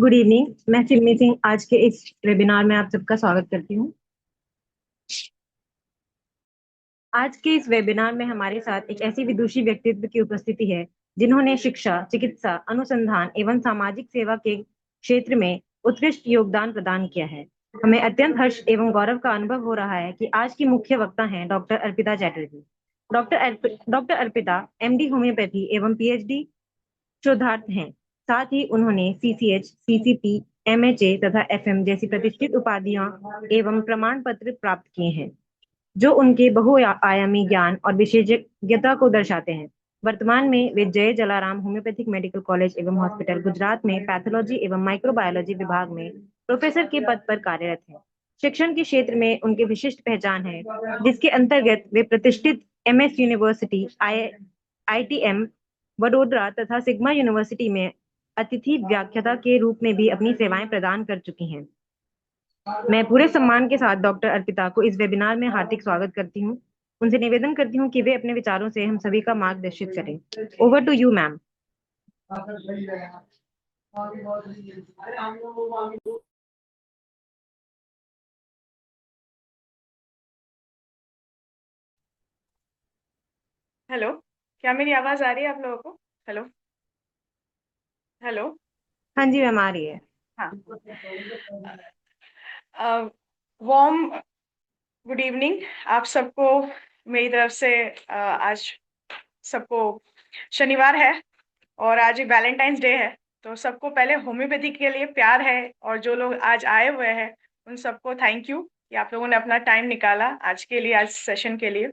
Good evening. मैं चिन्मी सिंह आज के इस वेबिनार में आप सबका स्वागत करती हूँ। आज के इस वेबिनार में हमारे साथ एक ऐसी विदुषी व्यक्तित्व की उपस्थिति है जिन्होंने शिक्षा, चिकित्सा, अनुसंधान एवं सामाजिक सेवा के क्षेत्र में उत्कृष्ट योगदान प्रदान किया है। हमें अत्यंत हर्ष एवं गौरव का अनुभव हो रहा है कि आज की मुख्य वक्ता हैं doctor Arpita Chatterjee. Doctor Arpita MD homeopathy एवं पीएचडी शोधार्थ हैं। साथ ही उन्होंने सीसीएच, सीसीपी, एमएचए तथा एफएम जैसी प्रतिष्ठित उपाधियां एवं प्रमाण पत्र प्राप्त किए हैं, जो उनके बहुआयामी ज्ञान और विशेषज्ञता को दर्शाते हैं। वर्तमान में वे जय जलाराम होम्योपैथिक मेडिकल कॉलेज एवं हॉस्पिटल गुजरात में पैथोलॉजी एवं माइक्रोबायोलॉजी विभाग में प्रोफेसर के पद पर कार्यरत हैं। शिक्षण के क्षेत्र में उनकी विशिष्ट पहचान है, जिसके अंतर्गत वे प्रतिष्ठित एमएस यूनिवर्सिटी, आईआईटीएम वडोदरा तथा सिग्मा यूनिवर्सिटी में अतिथि व्याख्याता के रूप में भी अपनी सेवाएं प्रदान कर चुकी हैं। मैं पूरे सम्मान के साथ डॉक्टर अर्पिता को इस वेबिनार में हार्दिक स्वागत करती हूँ। उनसे निवेदन करती हूँ कि वे अपने विचारों से हम सभी का मार्गदर्शित करें। Over to you ma'am. Hello. क्या मेरी आवाज आ रही है आप लोगों को? हेलो। हेलो। हाँ जी मैम, आ रही है। हाँ। वार्म गुड इवनिंग आप सबको मेरी तरफ से। आज सबको शनिवार है और आज वैलेंटाइंस डे है, तो सबको पहले होम्योपैथी के लिए प्यार है, और जो लोग आज आए हुए हैं उन सबको थैंक यू कि आप लोगों ने अपना टाइम निकाला आज के लिए, आज सेशन के लिए।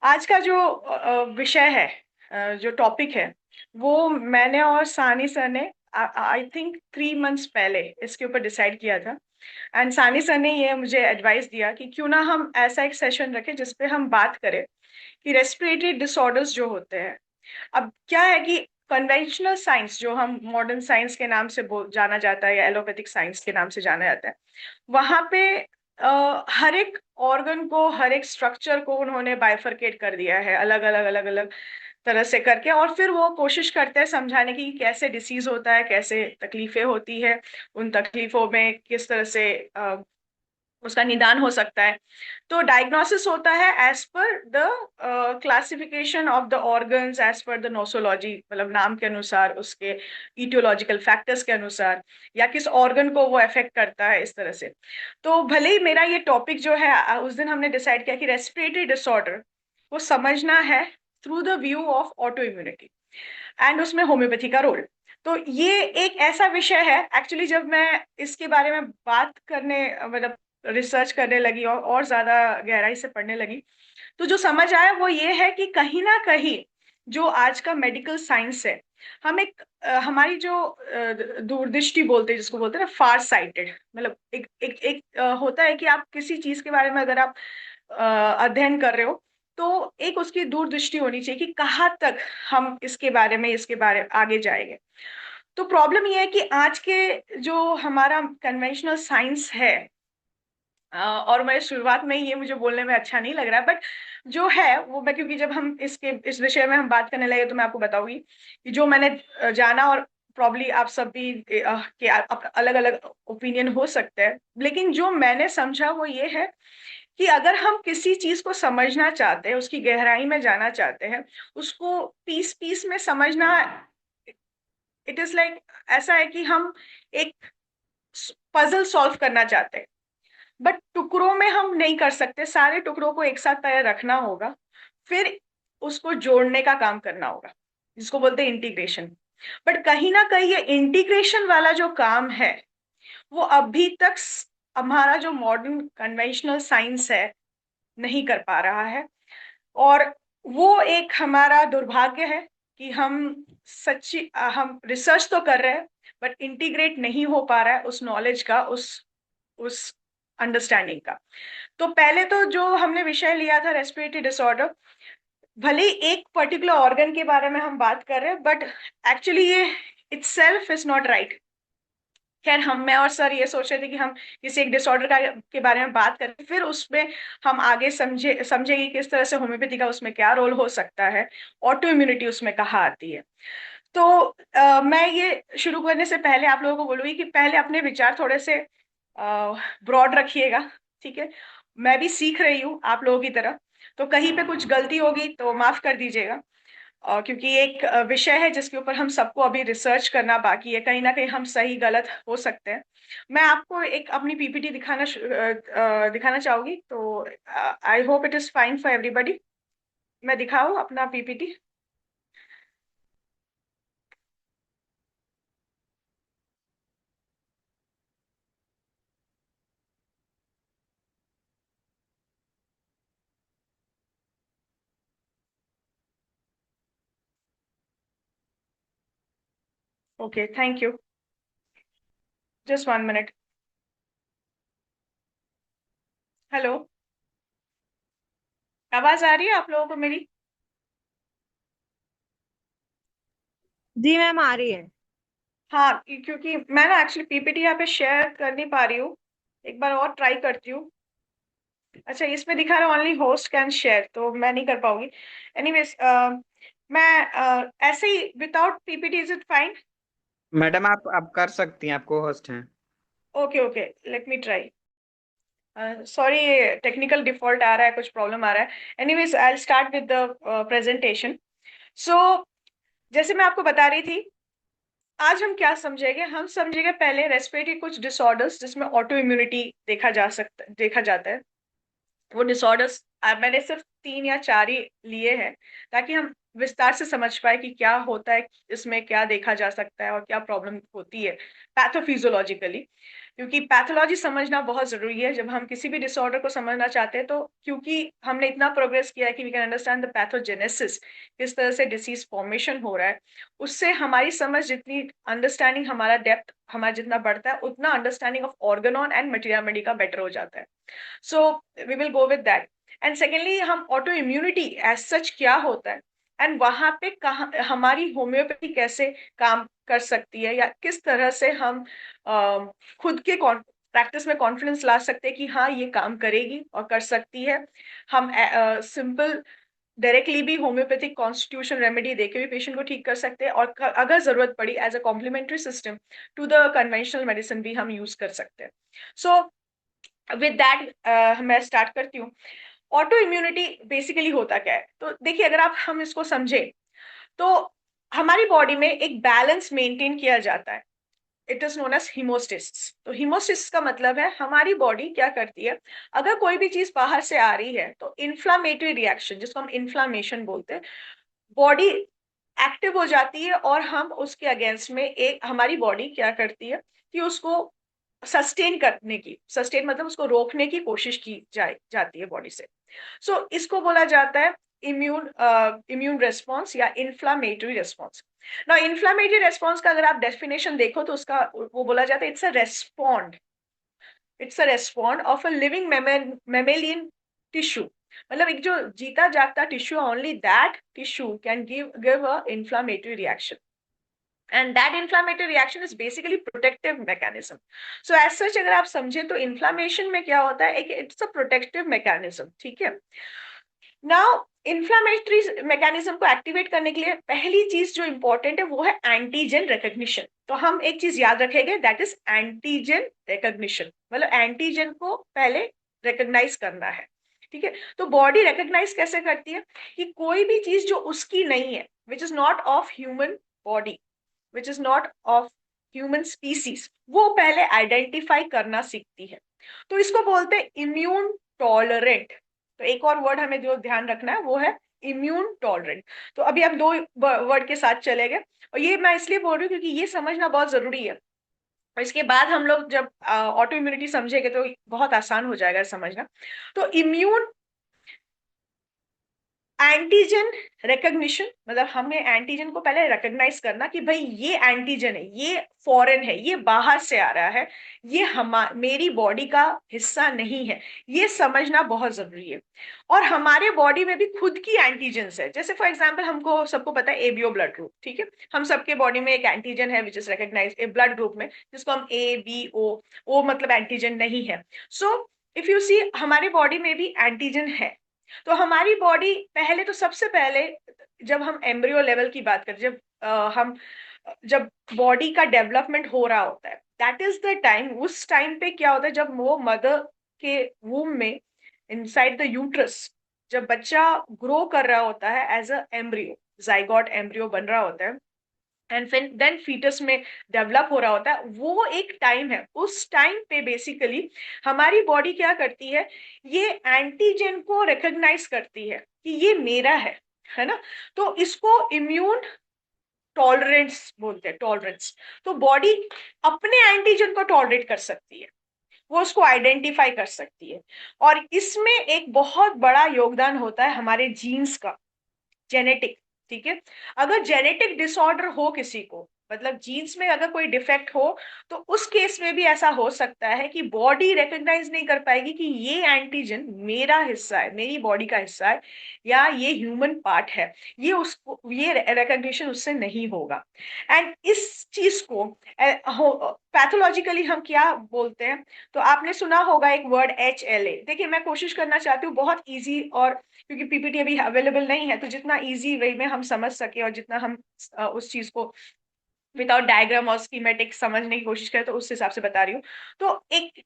आज का जो विषय है, जो टॉपिक है, वो मैंने और सानी सर ने आई थिंक 3 मंथ्स पहले इसके ऊपर डिसाइड किया था। एंड सानी सर ने ये मुझे एडवाइस दिया कि क्यों ना हम ऐसा एक सेशन रखें जिसपे हम बात करें कि रेस्पिरेटरी डिसऑर्डर्स जो होते हैं। अब क्या है कि कन्वेंशनल साइंस जो हम मॉडर्न साइंस के नाम से जाना जाता है या एलोपैथिक साइंस के नाम से जाना जाता है, वहां पे हर एक ऑर्गन को, हर एक स्ट्रक्चर को उन्होंने बाइफरकेट कर दिया है, अलग अलग अलग अलग तरह से करके, और फिर वो कोशिश करते हैं समझाने की कि कैसे डिसीज होता है, कैसे तकलीफें होती है, उन तकलीफों में किस तरह से उसका निदान हो सकता है। तो डायग्नोसिस होता है as per the classification of the organs, as per the nosology, मतलब नाम के अनुसार, उसके इटियोलॉजिकल फैक्टर्स के अनुसार, या किस ऑर्गन को वो अफेक्ट करता है, इस तरह से। तो भले ही मेरा ये टॉपिक जो है, उस दिन हमने डिसाइड किया कि रेस्पिरेटरी डिसऑर्डर को समझना है through the view of auto immunity and उसमें होम्योपैथी का रोल। तो ये एक ऐसा विषय है, एक्चुअली जब मैं इसके बारे में बात करने, मतलब रिसर्च करने लगी और ज्यादा गहराई से पढ़ने लगी, तो जो समझ आया वो ये है कि कहीं ना कहीं जो आज का मेडिकल साइंस है, हम एक हमारी जो दूरदृष्टि बोलते हैं, जिसको बोलते हैं ना, फार साइटेड, मतलब एक होता है कि आप किसी चीज के बारे में अगर आप अध्ययन कर रहे हो, तो एक उसकी दूरदृष्टि होनी चाहिए कि कहाँ तक हम इसके बारे आगे जाएंगे। तो प्रॉब्लम ये है कि आज के जो हमारा कन्वेंशनल साइंस है, और मैं शुरुआत में ये मुझे बोलने में अच्छा नहीं लग रहा है, बट जो है वो मैं, क्योंकि जब हम इस विषय में हम बात करने लगे तो मैं आपको बताऊंगी कि जो मैंने जाना, और प्रॉब्ली आप सब भी के अलग अलग ओपिनियन हो सकते हैं, लेकिन जो मैंने समझा वो ये है कि अगर हम किसी चीज को समझना चाहते हैं, उसकी गहराई में जाना चाहते हैं, उसको पीस पीस में समझना, इट इज लाइक ऐसा है कि हम एक पजल सॉल्व करना चाहते हैं, बट टुकड़ों में हम नहीं कर सकते, सारे टुकड़ों को एक साथ पहले रखना होगा, फिर उसको जोड़ने का काम करना होगा, जिसको बोलते हैं इंटीग्रेशन। बट कहीं ना कहीं ये इंटीग्रेशन वाला जो काम है, वो अभी तक हमारा जो मॉडर्न कन्वेंशनल साइंस है नहीं कर पा रहा है। और वो एक हमारा दुर्भाग्य है कि हम रिसर्च तो कर रहे हैं, बट इंटीग्रेट नहीं हो पा रहा है उस नॉलेज का, उस अंडरस्टैंडिंग का। तो पहले तो जो हमने विषय लिया था रेस्पिरेटरी डिसऑर्डर, भले ही एक पर्टिकुलर ऑर्गन के बारे में हम बात कर रहे हैं, बट एक्चुअली ये इटसेल्फ इज नॉट राइट। खैर, मैं और सर ये सोच रहे थे कि हम किसी एक डिसऑर्डर के बारे में बात करें, फिर उसमें हम आगे समझेंगे किस तरह से होम्योपैथी का उसमें क्या रोल हो सकता है, ऑटो इम्यूनिटी उसमें कहाँ आती है। तो मैं ये शुरू करने से पहले आप लोगों को बोलूंगी कि पहले अपने विचार थोड़े से ब्रॉड रखिएगा, ठीक है। मैं भी सीख रही हूँ आप लोगों की तरह, तो कहीं पे कुछ गलती होगी तो माफ कर दीजिएगा। क्योंकि ये एक विषय है जिसके ऊपर हम सबको अभी रिसर्च करना बाकी है, कहीं ना कहीं हम सही गलत हो सकते हैं। मैं आपको एक अपनी पीपीटी दिखाना चाहूंगी, तो I hope it is fine for everybody. मैं दिखाऊं अपना PPT? Okay, thank you. Just 1 minute. Hello, आवाज आ रही है आप लोगों को मेरी? जी मैम, आ रही है। हाँ, क्योंकि मैं ना एक्चुअली पीपीटी यहाँ पे शेयर कर नहीं पा रही हूँ। एक बार और ट्राई करती हूँ। अच्छा, इसमें दिखा रहा है ओनली होस्ट कैन शेयर, तो मैं नहीं कर पाऊंगी। एनीवेज, मैं ऐसे ही without PPT, is it fine? Madam आप कर सकती हैं, आपको होस्ट हैं। Okay okay, let me try. Sorry, technical default आ रहा है, कुछ प्रॉब्लम आ रहा है। Anyways, I will start with the presentation. So जैसे मैं आपको बता रही थी, आज हम क्या समझेंगे? हम समझेंगे पहले रेस्पिरेटरी कुछ डिसऑर्डर्स जिसमें ऑटो इम्यूनिटी देखा जाता है। वो डिसऑर्डर्स मैंने सिर्फ 3 या 4 ही लिए हैं, ताकि हम विस्तार से समझ पाए कि क्या होता है, इसमें क्या देखा जा सकता है और क्या प्रॉब्लम होती है पैथोफिजियोलॉजिकली। क्योंकि पैथोलॉजी समझना बहुत जरूरी है जब हम किसी भी डिसऑर्डर को समझना चाहते हैं। तो क्योंकि हमने इतना प्रोग्रेस किया है कि we can understand the pathogenesis, किस तरह से डिसीज फॉर्मेशन हो रहा है, उससे हमारी समझ जितनी, अंडरस्टैंडिंग हमारा डेप्थ हमारा जितना बढ़ता है, उतना understanding of organon and materia medica better हो जाता है। So we will go with that. And secondly, हम ऑटो इम्यूनिटी एज सच क्या होता है, एंड वहां पे कहा हमारी होम्योपैथी कैसे काम कर सकती है, या किस तरह से हम खुद के प्रैक्टिस में कॉन्फिडेंस ला सकते हैं कि हाँ, ये काम करेगी और कर सकती है। हम सिंपल डायरेक्टली भी होम्योपैथिक कॉन्स्टिट्यूशन रेमेडी देके भी पेशेंट को ठीक कर सकते हैं, और अगर जरूरत पड़ी as a complementary system to the conventional medicine भी हम यूज कर सकते हैं। सो विद दैट मैं स्टार्ट करती हूँ। ऑटो इम्यूनिटी बेसिकली होता क्या है? तो देखिए, अगर आप हम इसको समझे, तो हमारी बॉडी में एक बैलेंस मेंटेन किया जाता है। It is known as homeostasis. तो हीमोस्टेसिस का मतलब है हमारी बॉडी क्या करती है, अगर कोई भी चीज बाहर से आ रही है तो इन्फ्लामेटरी रिएक्शन, जिसको हम इन्फ्लामेशन बोलते हैं, बॉडी एक्टिव हो जाती है, और हम उसके अगेंस्ट में एक हमारी बॉडी क्या करती है कि उसको सस्टेन मतलब उसको रोकने की कोशिश की जाती है बॉडी से। सो इसको बोला जाता है इम्यून रेस्पॉन्स या इन्फ्लामेटरी रेस्पॉन्स। ना, इन्फ्लामेटरी रेस्पॉन्स का अगर आप डेफिनेशन देखो तो उसका वो बोला जाता है, it's a respond of a living mammalian tissue. मतलब एक जो जीता जागता tissue, only that tissue can give a inflammatory reaction, and that inflammatory reaction is basically protective mechanism. So as such, अगर आप समझे तो इन्फ्लामेशन में क्या होता है, एक इट्स अ प्रोटेक्टिव मैकेनिज्म, ठीक है। नाउ, इन्फ्लामेटरी मैकेनिज्म को एक्टिवेट करने के लिए पहली चीज जो इंपॉर्टेंट है वो है एंटीजन रिकग्निशन। तो हम एक चीज याद रखेंगे, दैट इज एंटीजन रिकग्निशन। मतलब एंटीजन को पहले रिकग्नाइज करना है, ठीक है। तो बॉडी रिकग्नाइज कैसे करती है कि कोई भी चीज जो उसकी नहीं है, which is not of human body, which is not of human species, वो पहले आइडेंटिफाई करना सीखती है। तो इसको बोलते हैं इम्यून टॉलरेंट। तो एक और वर्ड हमें जो ध्यान रखना है वो है इम्यून टॉलरेंट। तो अभी हम दो वर्ड के साथ चले गए, और ये मैं इसलिए बोल रही हूँ क्योंकि ये समझना बहुत जरूरी है। और इसके बाद हम लोग जब ऑटो इम्यूनिटी समझेंगे तो बहुत आसान हो जाएगा समझना। तो इम्यून एंटीजन रिकग्निशन मतलब हमें एंटीजन को पहले रिकॉग्नाइज करना कि भाई ये एंटीजन है, ये फॉरेन है, ये बाहर से आ रहा है, ये मेरी बॉडी का हिस्सा नहीं है। ये समझना बहुत जरूरी है। और हमारे बॉडी में भी खुद की एंटीजेंस है। जैसे फॉर एग्जांपल, हमको सबको पता है एबीओ ब्लड ग्रुप, ठीक है। हम सबके बॉडी में एक एंटीजन है which is recognise a blood group में, जिसको हम ए बी ओ मतलब एंटीजन नहीं है। सो इफ यू सी, हमारे बॉडी में भी एंटीजन है। तो हमारी बॉडी पहले तो सबसे पहले, जब हम एम्ब्रियो लेवल की बात करते, जब हम जब बॉडी का डेवलपमेंट हो रहा होता है, दैट इज द टाइम, उस टाइम पे क्या होता है, जब वो मदर के वूम में, इनसाइड द यूट्रस, जब बच्चा ग्रो कर रहा होता है as a embryo, zygote embryo बन रहा होता है, एंड देन फीटस में डेवलप हो रहा होता है, वो एक टाइम है। उस टाइम पे बेसिकली हमारी बॉडी क्या करती है, ये एंटीजन को रिकॉग्नाइज करती है कि ये मेरा है ना। तो इसको इम्यून टॉलरेंस बोलते हैं, टॉलरेंस। तो बॉडी अपने एंटीजन को टॉलरेट कर सकती है, वो उसको आइडेंटिफाई कर सकती है। और इसमें एक बहुत बड़ा योगदान होता है हमारे जीन्स का, जेनेटिक। ठीक है, अगर जेनेटिक डिसऑर्डर हो किसी को, मतलब जीन्स में अगर कोई डिफेक्ट हो, तो उस केस में भी ऐसा हो सकता है कि बॉडी रिकॉग्नाइज नहीं कर पाएगी कि ये एंटीजन मेरा हिस्सा है, मेरी बॉडी का हिस्सा है, या ये ह्यूमन पार्ट है। ये उसको, ये रिकॉग्निशन उससे नहीं होगा। एंड इस चीज को पैथोलॉजिकली हम क्या बोलते हैं, तो आपने सुना होगा एक वर्ड HLA। देखिए, मैं कोशिश करना चाहती हूँ बहुत इजी, और क्योंकि पीपीटी अभी अवेलेबल नहीं है, तो जितना इजी वे में हम समझ सके और जितना हम उस चीज को विदाउट डायग्राम और स्कीमेटिक समझने की कोशिश करें, तो उस हिसाब से बता रही हूँ। तो एक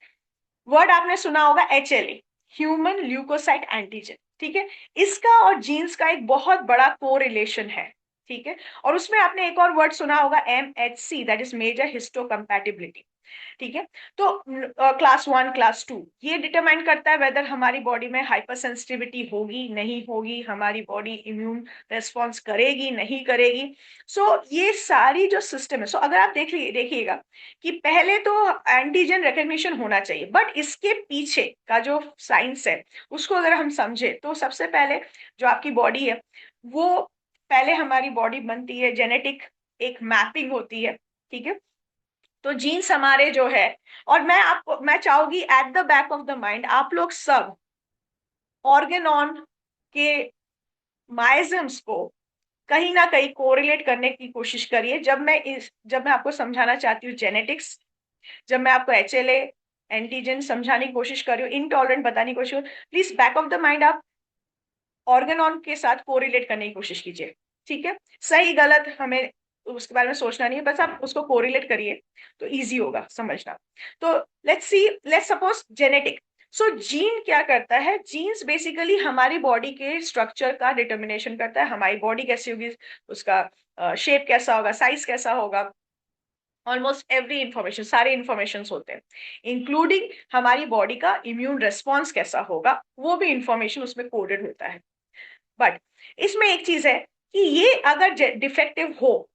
वर्ड आपने सुना होगा HLA, ह्यूमन ल्यूकोसाइट एंटीजन। ठीक है, इसका और जीन्स का एक बहुत बड़ा कोरिलेशन है। ठीक है, और उसमें आपने एक और वर्ड सुना होगा MHC, that is major histocompatibility. ठीक है, तो क्लास 1 क्लास 2 ये डिटरमाइन करता है वेदर हमारी बॉडी में हाइपर सेंसिटिविटी होगी नहीं होगी, हमारी बॉडी इम्यून रेस्पॉन्स करेगी नहीं करेगी। सो ये सारी जो सिस्टम है, सो अगर आप देखिएगा कि पहले तो एंटीजन रिकग्निशन होना चाहिए, बट इसके पीछे का जो साइंस है उसको अगर हम समझे, तो सबसे पहले जो आपकी बॉडी है, वो पहले हमारी बॉडी बनती है, जेनेटिक एक मैपिंग होती है। ठीक है, तो जीन्स हमारे जो है, और मैं चाहूंगी at the back of the mind आप लोग सब ऑर्गेनॉन के माइजम्स को कहीं ना कहीं कोरिलेट करने की कोशिश करिए। जब मैं आपको समझाना चाहती हूँ जेनेटिक्स, जब मैं आपको HLA एंटीजन समझाने की कोशिश कर रही हूँ, इनटॉलरेंट बताने की कोशिश, please back of the mind आप ऑर्गेनॉन के साथ कोरिलेट करने की कोशिश कीजिए। ठीक है, सही गलत हमें उसके बारे में सोचना नहीं है, बस आप उसको कोरिलेट करिए तो इजी होगा समझना। तो let's suppose genetic. So gene क्या करता है, जीन्स बेसिकली हमारी बॉडी के स्ट्रक्चर का डिटर्मिनेशन करता है, हमारी बॉडी कैसी होगी, उसका शेप कैसा होगा, साइज कैसा होगा, ऑलमोस्ट एवरी इंफॉर्मेशन, सारे इंफॉर्मेशन होते हैं, इंक्लूडिंग हमारी बॉडी का इम्यून रेस्पॉन्स कैसा होगा, वो भी इंफॉर्मेशन उसमें कोडेड होता है। बट इसमें एक चीज है कि ये अगर डिफेक्टिव हो,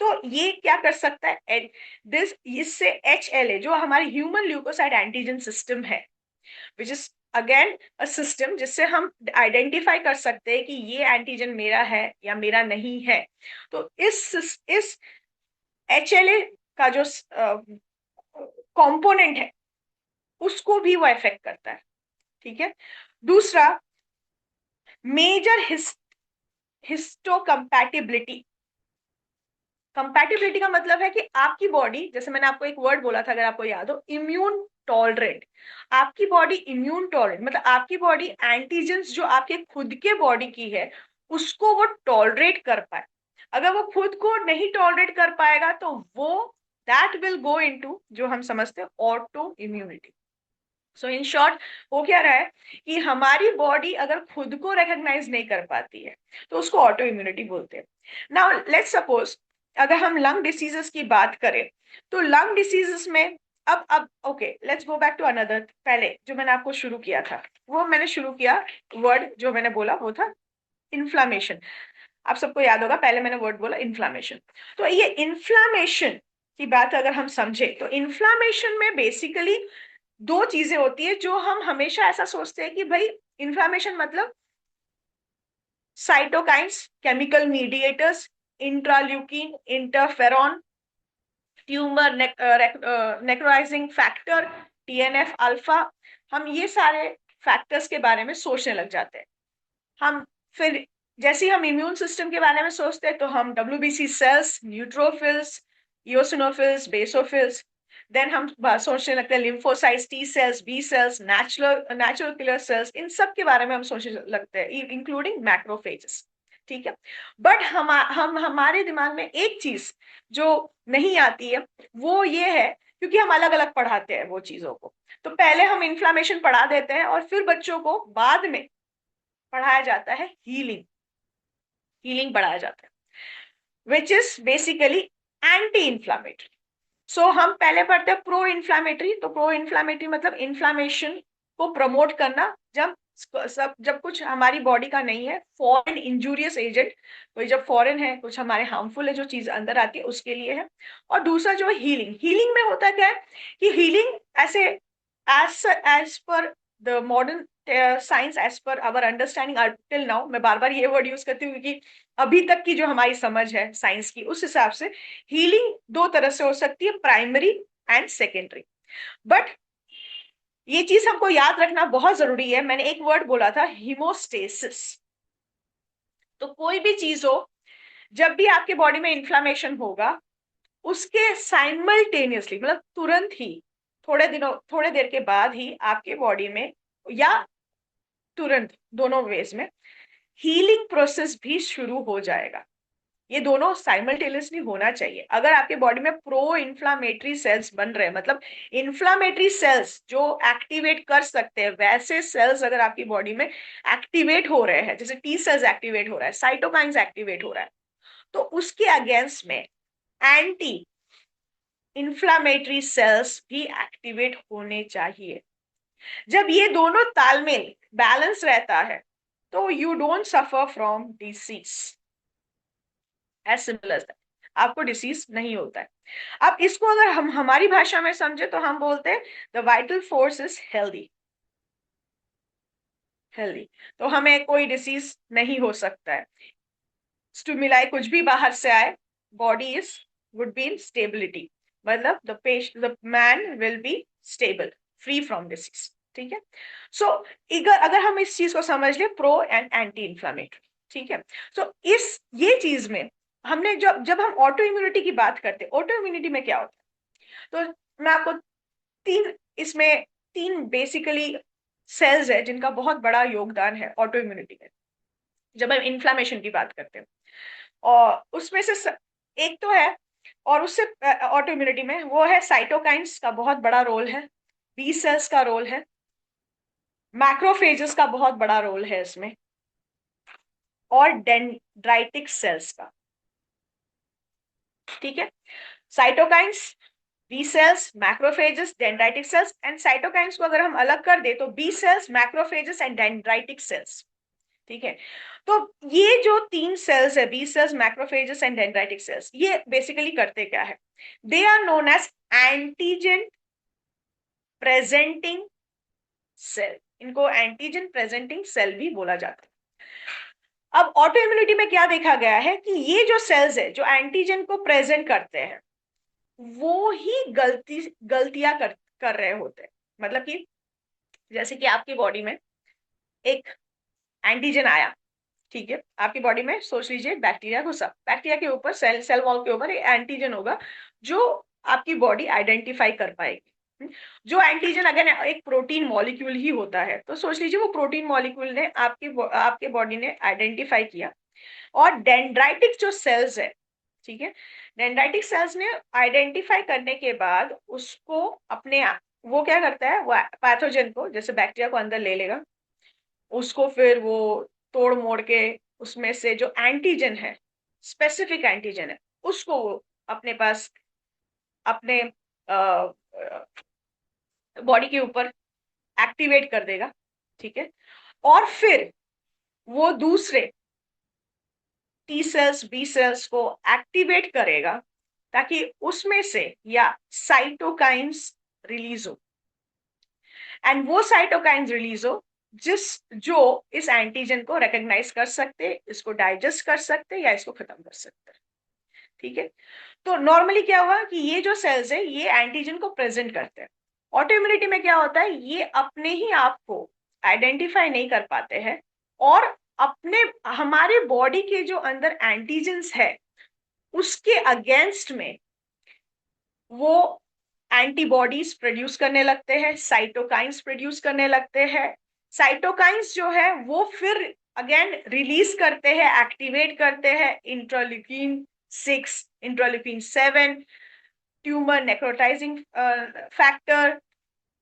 तो ये क्या कर सकता है, इससे HLA जो हमारी ह्यूमन ल्यूकोसाइट एंटीजन सिस्टम है, which is again a system जिससे हम आइडेंटिफाई कर सकते हैं कि ये एंटीजन मेरा है या मेरा नहीं है। तो इस HLA का जो कंपोनेंट है उसको भी वो इफेक्ट करता है। ठीक है, दूसरा मेजर हिस्टोकम्पैटिबिलिटी। कंपैटिबिलिटी का मतलब है कि आपकी बॉडी, जैसे मैंने आपको एक वर्ड बोला था अगर आपको याद हो, इम्यून टॉलरेंट। आपकी बॉडी इम्यून टॉलरेंट मतलब आपकी बॉडी एंटीजेंस जो आपके खुद के बॉडी की है उसको वो टॉलरेट कर पाए। अगर वो खुद को नहीं टॉलरेट कर पाएगा तो वो दैट विल गो इनटू जो हम समझते हैं auto immunity. So in short वो क्या रहा है कि हमारी बॉडी अगर खुद को रिकॉग्नाइज नहीं कर पाती है तो उसको ऑटो इम्यूनिटी बोलते हैं। नाउ लेट्स सपोज अगर हम लंग डिसीजेस की बात करें, तो लंग डिसीजेस में अब okay, let's go back to another. पहले जो मैंने आपको शुरू किया था, वो मैंने शुरू किया, वर्ड जो मैंने बोला वो था इन्फ्लामेशन। आप सबको याद होगा पहले मैंने वर्ड बोला इन्फ्लामेशन। तो ये इन्फ्लामेशन की बात अगर हम समझे, तो इन्फ्लामेशन में बेसिकली दो चीजें होती है जो हम हमेशा ऐसा सोचते हैं कि भाई इन्फ्लामेशन मतलब cytokines, chemical mediators, interleukin, interferon, tumour necrotizing factor, TNF alpha. हम ये सारे फैक्टर्स के बारे में सोचने लग जाते हैं। हम फिर जैसे हम इम्यून सिस्टम के बारे में सोचते हैं तो हम WBC cells, neutrophils, eosinophils, basophils, then हम सोचने लगते हैं lymphocytes, T cells, B cells, natural killer cells, इन सब के बारे में हम सोचने लगते हैं, इंक्लूडिंग मैक्रोफेजेस। ठीक है। बट हम हमारे दिमाग में एक चीज जो नहीं आती है वो ये है, क्योंकि हम अलग अलग पढ़ाते हैं वो चीजों को, तो पहले हम इन्फ्लामेशन पढ़ा देते हैं और फिर बच्चों को बाद में पढ़ाया जाता है हीलिंग। हीलिंग पढ़ाया जाता है which is basically anti inflammatory. So हम पहले पढ़ते हैं प्रो इन्फ्लामेटरी। तो प्रो इन्फ्लामेटरी मतलब इन्फ्लामेशन को प्रमोट करना, जब कुछ हमारी बॉडी का नहीं है, फॉरेन इंजूरियस एजेंट, कोई जब फॉरेन है, कुछ हमारे हार्मफुल है जो चीज अंदर आती है, उसके लिए है। और दूसरा जो हीलिंग, हीलिंग में होता क्या है कि हीलिंग ऐसे as per the modern science, as per our understanding till now, मैं बार बार ये वर्ड यूज करती हूँ क्योंकि अभी तक की जो हमारी समझ है साइंस की, उस हिसाब से हीलिंग दो तरह से हो सकती है, प्राइमरी एंड सेकेंडरी। बट ये चीज हमको याद रखना बहुत जरूरी है, मैंने एक वर्ड बोला था, हीमोस्टेसिस। तो कोई भी चीज हो, जब भी आपके बॉडी में इन्फ्लामेशन होगा, उसके साइमल्टेनियसली मतलब तुरंत ही, थोड़े देर के बाद ही आपके बॉडी में, या तुरंत, दोनों वेज में हीलिंग प्रोसेस भी शुरू हो जाएगा। ये दोनों साइमल्टेनियसली होना चाहिए। अगर आपके बॉडी में प्रो इन्फ्लामेटरी सेल्स बन रहे हैं, मतलब इन्फ्लामेटरी सेल्स जो एक्टिवेट कर सकते हैं, वैसे सेल्स अगर आपकी बॉडी में एक्टिवेट हो रहे हैं, जैसे टी सेल्स एक्टिवेट हो रहा है, साइटोकाइन्स एक्टिवेट हो रहा है, तो उसके अगेंस्ट में एंटी इन्फ्लामेटरी सेल्स भी एक्टिवेट होने चाहिए। जब ये दोनों तालमेल बैलेंस रहता है तो you don't suffer from disease, as simple as that, आपको डिसीज नहीं होता है। अब इसको अगर हम हमारी भाषा में समझे तो हम बोलते हैं the vital force is healthy. Healthy तो हमें कोई डिसीज नहीं हो सकता है। स्टिमुलाई कुछ भी बाहर से आए, body is would be in stability, मतलब the man will be stable, free from disease. ठीक है। सो अगर हम इस चीज को समझ ले, प्रो एंड एंटी इन्फ्लामेटरी, ठीक है। सो इस ये चीज में हमने जब जब हम ऑटो इम्यूनिटी की बात करते हैं, ऑटो इम्यूनिटी में क्या होता है, तो मैं आपको इसमें तीन बेसिकली सेल्स है जिनका बहुत बड़ा योगदान है ऑटो इम्यूनिटी में, जब हम इन्फ्लामेशन की बात करते हैं। और उसमें से एक तो है, और उससे ऑटो इम्यूनिटी में वो है साइटोकाइन्स का बहुत बड़ा रोल है, बी सेल्स का रोल है, मैक्रोफेजेस का बहुत बड़ा रोल है इसमें, और डेंड्राइटिक सेल्स का। ठीक है। Cytokines, B cells, macrophages, dendritic cells. And cytokines को अगर हम अलग कर दे तो B cells, macrophages and dendritic cells. ठीक है। तो ये जो तीन सेल्स है, B cells, macrophages and dendritic cells, ये बेसिकली करते क्या है, they are known as antigen presenting cell. इनको एंटीजन प्रेजेंटिंग सेल भी बोला जाता है। अब ऑटो इम्यूनिटी में क्या देखा गया है कि ये जो सेल्स है जो एंटीजन को प्रेजेंट करते हैं, वो ही गलतियां कर रहे होते हैं। मतलब कि जैसे कि आपकी बॉडी में एक एंटीजन आया, ठीक है, आपकी बॉडी में सोच लीजिए बैक्टीरिया घुसा, बैक्टीरिया के ऊपर सेल वॉल के ऊपर एक एंटीजन होगा जो आपकी बॉडी आइडेंटिफाई कर पाएगी। जो एंटीजन अगर एक प्रोटीन मॉलिक्यूल ही होता है, तो सोच लीजिए वो प्रोटीन मॉलिक्यूल ने आपके बॉडी ने आइडेंटिफाई किया। और डेंड्राइटिक जो सेल्स है, ठीक है, डेंड्राइटिक सेल्स ने आइडेंटिफाई करने के बाद उसको अपने वो क्या करता है, वो पैथोजन को, जैसे बैक्टीरिया को अंदर ले लेगा, उसको फिर वो तोड़ मोड़ के उसमें से जो एंटीजन है, स्पेसिफिक एंटीजन है, उसको वो अपने पास, अपने बॉडी के ऊपर एक्टिवेट कर देगा। ठीक है। और फिर वो दूसरे टी सेल्स, बी सेल्स को एक्टिवेट करेगा ताकि उसमें से या साइटोकाइन्स रिलीज हो। एंड वो साइटोकाइन्स रिलीज हो जो इस एंटीजन को रिकॉग्नाइज कर सकते, इसको डाइजेस्ट कर सकते या इसको खत्म कर सकते। ठीक है। तो नॉर्मली क्या हुआ कि ये जो सेल्स है ये एंटीजन को प्रेजेंट करते हैं। ऑटो इम्यूनिटी में क्या होता है, ये अपने ही आप को आइडेंटिफाई नहीं कर पाते हैं, और अपने हमारे बॉडी के जो अंदर एंटीजेंस है उसके अगेंस्ट में वो एंटीबॉडीज प्रोड्यूस करने लगते हैं, साइटोकाइंस प्रोड्यूस करने लगते हैं। साइटोकाइंस जो है वो फिर अगेन रिलीज करते हैं, एक्टिवेट करते हैं interleukin 6, interleukin 7, tumour necrotizing factor,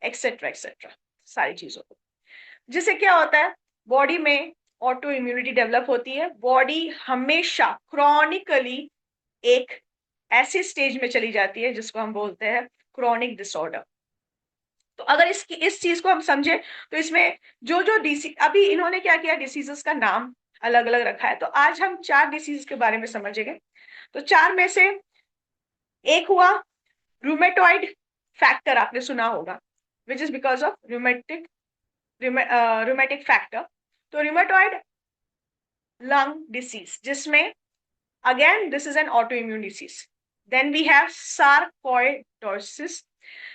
etcetera etcetera, सारी चीजों को, जिससे क्या होता है बॉडी में ऑटो इम्यूनिटी डेवलप होती है। बॉडी हमेशा क्रॉनिकली एक ऐसे स्टेज में चली जाती है जिसको हम बोलते हैं क्रॉनिक डिसऑर्डर। तो अगर इस चीज को हम समझे तो इसमें जो जो डिसीज, अभी इन्होंने क्या किया, डिसीजेस का नाम अलग अलग रखा है, तो आज हम 4 डिसीज के बारे में समझेंगे। तो 4 में से एक हुआ रूमेटॉइड फैक्टर, आपने सुना होगा, which is because of rheumatic factor. तो रूमेटॉइड लंग डिसीज, जिसमें again this is an auto immune disease. Then we have sarcoidosis.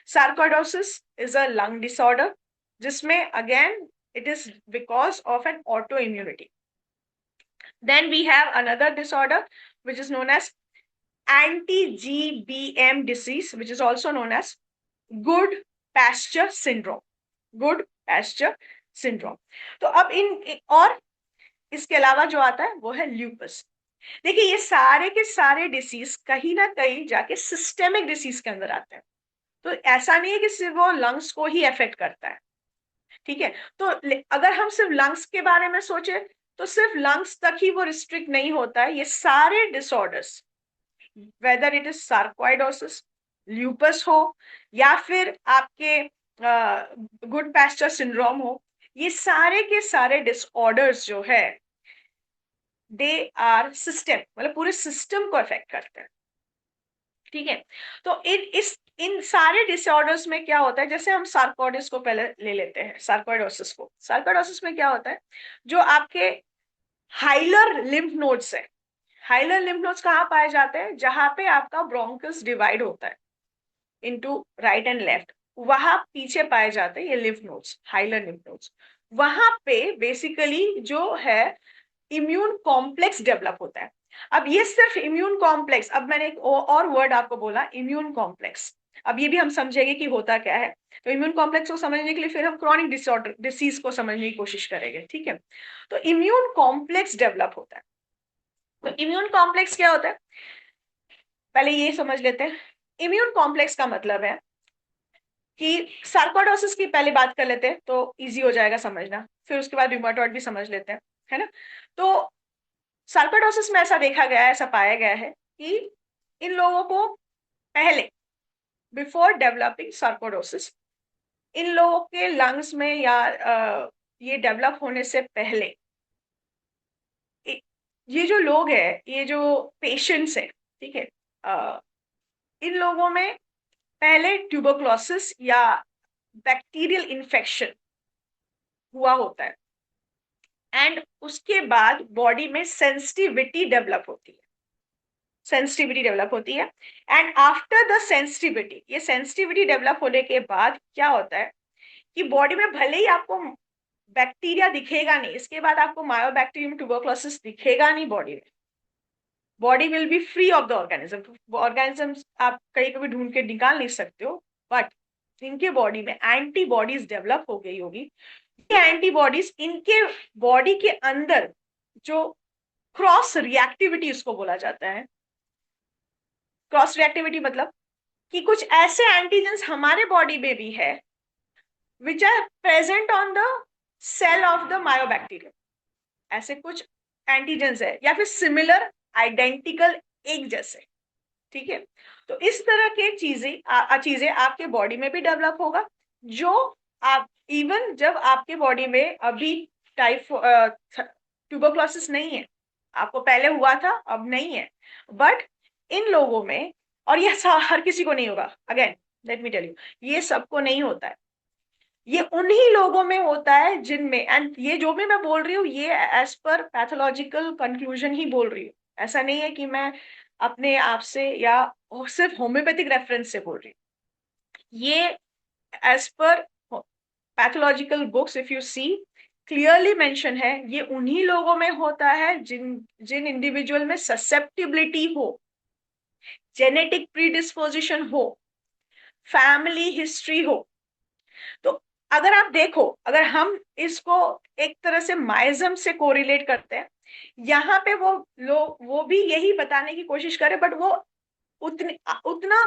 Sarcoidosis is a lung disorder, जिसमें again it is because of an autoimmunity. Then we have another disorder which is known as anti-GBM disease, which is also known as good pasture syndrome. Good pasture syndrome. तो अब और इसके अलावा जो आता है वो है ल्यूपस। देखिए ये सारे के सारे डिसीज कहीं ना कहीं जाके सिस्टेमिक डिसीज के अंदर आते हैं। तो ऐसा नहीं है कि सिर्फ वो लंग्स को ही अफेक्ट करता है, ठीक है। तो अगर हम सिर्फ लंग्स के बारे में सोचे तो सिर्फ लंग्स तक ही वो रिस्ट्रिक्ट नहीं होता है। ये सारे disorders, whether it is sarcoidosis, lupus हो या फिर आपके गुड पैस्चर सिंड्रोम हो, ये सारे के सारे डिसऑर्डर्स जो है दे आर सिस्टम, मतलब पूरे सिस्टम को अफेक्ट करते हैं, ठीक है। तो इन सारे डिसऑर्डर्स में क्या होता है, जैसे हम सार्कोइडोसिस को पहले ले लेते हैं, सार्कोइडोसिस को। सार्कोइडोसिस में क्या होता है, जो आपके हाइलर लिम्फ नोड्स है, हाइलर लिम्फ नोड्स कहाँ पाए जाते हैं, जहां पे आपका ब्रोंकस डिवाइड होता है इनटू राइट एंड लेफ्ट, वहां पीछे पाए जाते हैं ये lymph nodes, hilar lymph nodes. वहां पे बेसिकली जो है इम्यून कॉम्प्लेक्स डेवलप होता है। अब ये सिर्फ इम्यून कॉम्प्लेक्स, अब मैंने एक और वर्ड आपको बोला इम्यून कॉम्प्लेक्स, अब ये भी हम समझेंगे कि होता क्या है। तो इम्यून कॉम्प्लेक्स को समझने के लिए फिर हम क्रॉनिक डिसऑर्डर डिसीज को समझने की कोशिश करेंगे, ठीक है। तो इम्यून कॉम्प्लेक्स डेवलप होता है। तो इम्यून कॉम्प्लेक्स क्या होता है, पहले ये समझ लेते हैं। इम्यून कॉम्प्लेक्स का मतलब है कि सार्कोइडोसिस की पहले बात कर लेते हैं तो इजी हो जाएगा समझना, फिर उसके बाद रूमेटॉइड भी समझ लेते हैं, है ना। तो सार्कोइडोसिस में ऐसा देखा गया है, ऐसा पाया गया है कि इन लोगों को पहले, बिफोर डेवलपिंग सार्कोइडोसिस, इन लोगों के लंग्स में या ये डेवलप होने से पहले ये जो लोग हैं, ये जो पेशेंट्स हैं, ठीक है, इन लोगों में पहले ट्यूबरक्लोसिस या बैक्टीरियल इन्फेक्शन हुआ होता है, एंड उसके बाद बॉडी में सेंसिटिविटी डेवलप होती है, सेंसिटिविटी डेवलप होती है। एंड आफ्टर द सेंसिटिविटी, ये सेंसिटिविटी डेवलप होने के बाद क्या होता है कि बॉडी में भले ही आपको बैक्टीरिया दिखेगा नहीं, इसके बाद आपको मायोबैक्टीरियम ट्यूबरक्लोसिस दिखेगा नहीं बॉडी में, body will be free of the organism. Organisms आप कहीं पे भी ढूंढ के निकाल नहीं सकते हो, बट इनके बॉडी में एंटीबॉडीज डेवलप हो गई होगी। ये एंटीबॉडीज इनके बॉडी के अंदर जो क्रॉस रिएक्टिविटी उसको बोला जाता है। क्रॉस रिएक्टिविटी मतलब कि कुछ ऐसे एंटीजेंस हमारे बॉडी में भी है which are present on the cell of the myobacterium, ऐसे कुछ एंटीजेंस है या फिर सिमिलर, आइडेंटिकल, एक जैसे, ठीक है। तो इस तरह के चीजें आपके बॉडी में भी डेवलप होगा, जो आप इवन जब आपके बॉडी में अभी ट्यूबरक्लोसिस नहीं है, आपको पहले हुआ था अब नहीं है, बट इन लोगों में, और ये हर किसी को नहीं होगा, again let me tell you, ये सबको नहीं होता है, ये उन्हीं लोगों में होता है जिनमें, एंड ये जो भी मैं बोल रही हूँ ये एज पर पैथोलॉजिकल कंक्लूजन ही बोल रही हूँ, ऐसा नहीं है कि मैं अपने आप से या सिर्फ होम्योपैथिक रेफरेंस से बोल रही हूँ। ये as per pathological books if you see clearly mention है, ये उन्हीं लोगों में होता है जिन इंडिविजुअल में ससेप्टिबिलिटी हो, जेनेटिक प्रीडिस्पोजिशन हो, फैमिली हिस्ट्री हो। तो अगर आप देखो, अगर हम इसको एक तरह से माइज्म से कोरिलेट करते हैं, यहाँ पे वो लोग वो भी यही बताने की कोशिश करे, बट वो उतना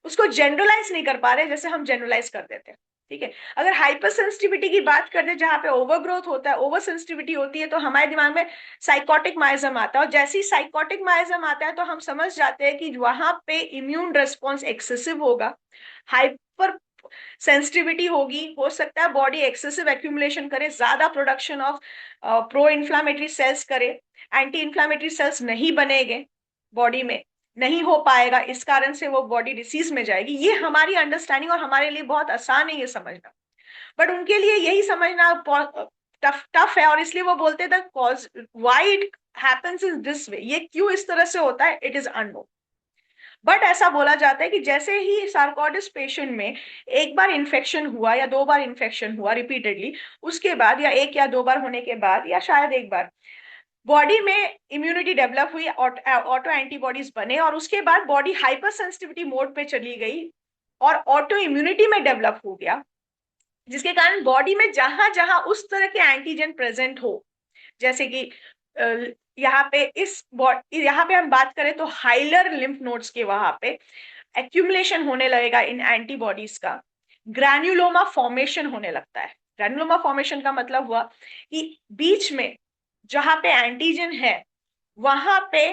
उसको जनरलाइज नहीं कर पा रहे जैसे हम जनरलाइज कर देते हैं। ठीक है, अगर हाइपर सेंसिटिविटी की बात करते हैं, जहां पे ओवर ग्रोथ होता है, ओवर सेंसिटिविटी होती है, तो हमारे दिमाग में साइकोटिक माइज्म आता है, और जैसे ही साइकोटिक माइज्म आता है तो हम समझ जाते हैं कि वहां पे इम्यून रिस्पॉन्स एक्सेसिव होगा, हाइपर सेंसिटिविटी होगी, हो सकता है बॉडी एक्सेसिव एक्यूमुलेशन करे, ज्यादा production of pro inflammatory sales करे, एंटी इन्फ्लामेटरी सेल्स नहीं बनेंगे बॉडी में, नहीं हो पाएगा, इस कारण से वो बॉडी डिसीज में जाएगी। ये हमारी अंडरस्टैंडिंग और हमारे लिए बहुत आसान है ये समझना, बट उनके लिए यही समझना टफ टफ है, और इसलिए वो बोलते थे cause why it happens in this way, ये क्यों इस तरह से होता है, इट इज अननोन। बट ऐसा बोला जाता है कि जैसे ही सार्कोइडस पेशेंट में एक बार इन्फेक्शन हुआ या 2 बार इन्फेक्शन हुआ रिपीटेडली, उसके बाद या 1 या 2 बार होने के बाद या शायद 1 बार बॉडी में इम्यूनिटी डेवलप हुई, ऑटो एंटीबॉडीज बने, और उसके बाद बॉडी हाइपर सेंसिटिविटी मोड पे चली गई और ऑटो इम्यूनिटी में डेवलप हो गया, जिसके कारण बॉडी में जहां जहां उस तरह के एंटीजन प्रेजेंट हो, जैसे कि यहाँ पे यहाँ पे हम बात करें तो हाइलर लिम्फ नोड्स के वहां पे एक्यूमुलेशन होने लगेगा इन एंटीबॉडीज का, ग्रैन्युलोमा फॉर्मेशन होने लगता है। ग्रैन्युलोमा फॉर्मेशन का मतलब हुआ कि बीच में जहां पे एंटीजन है वहां पे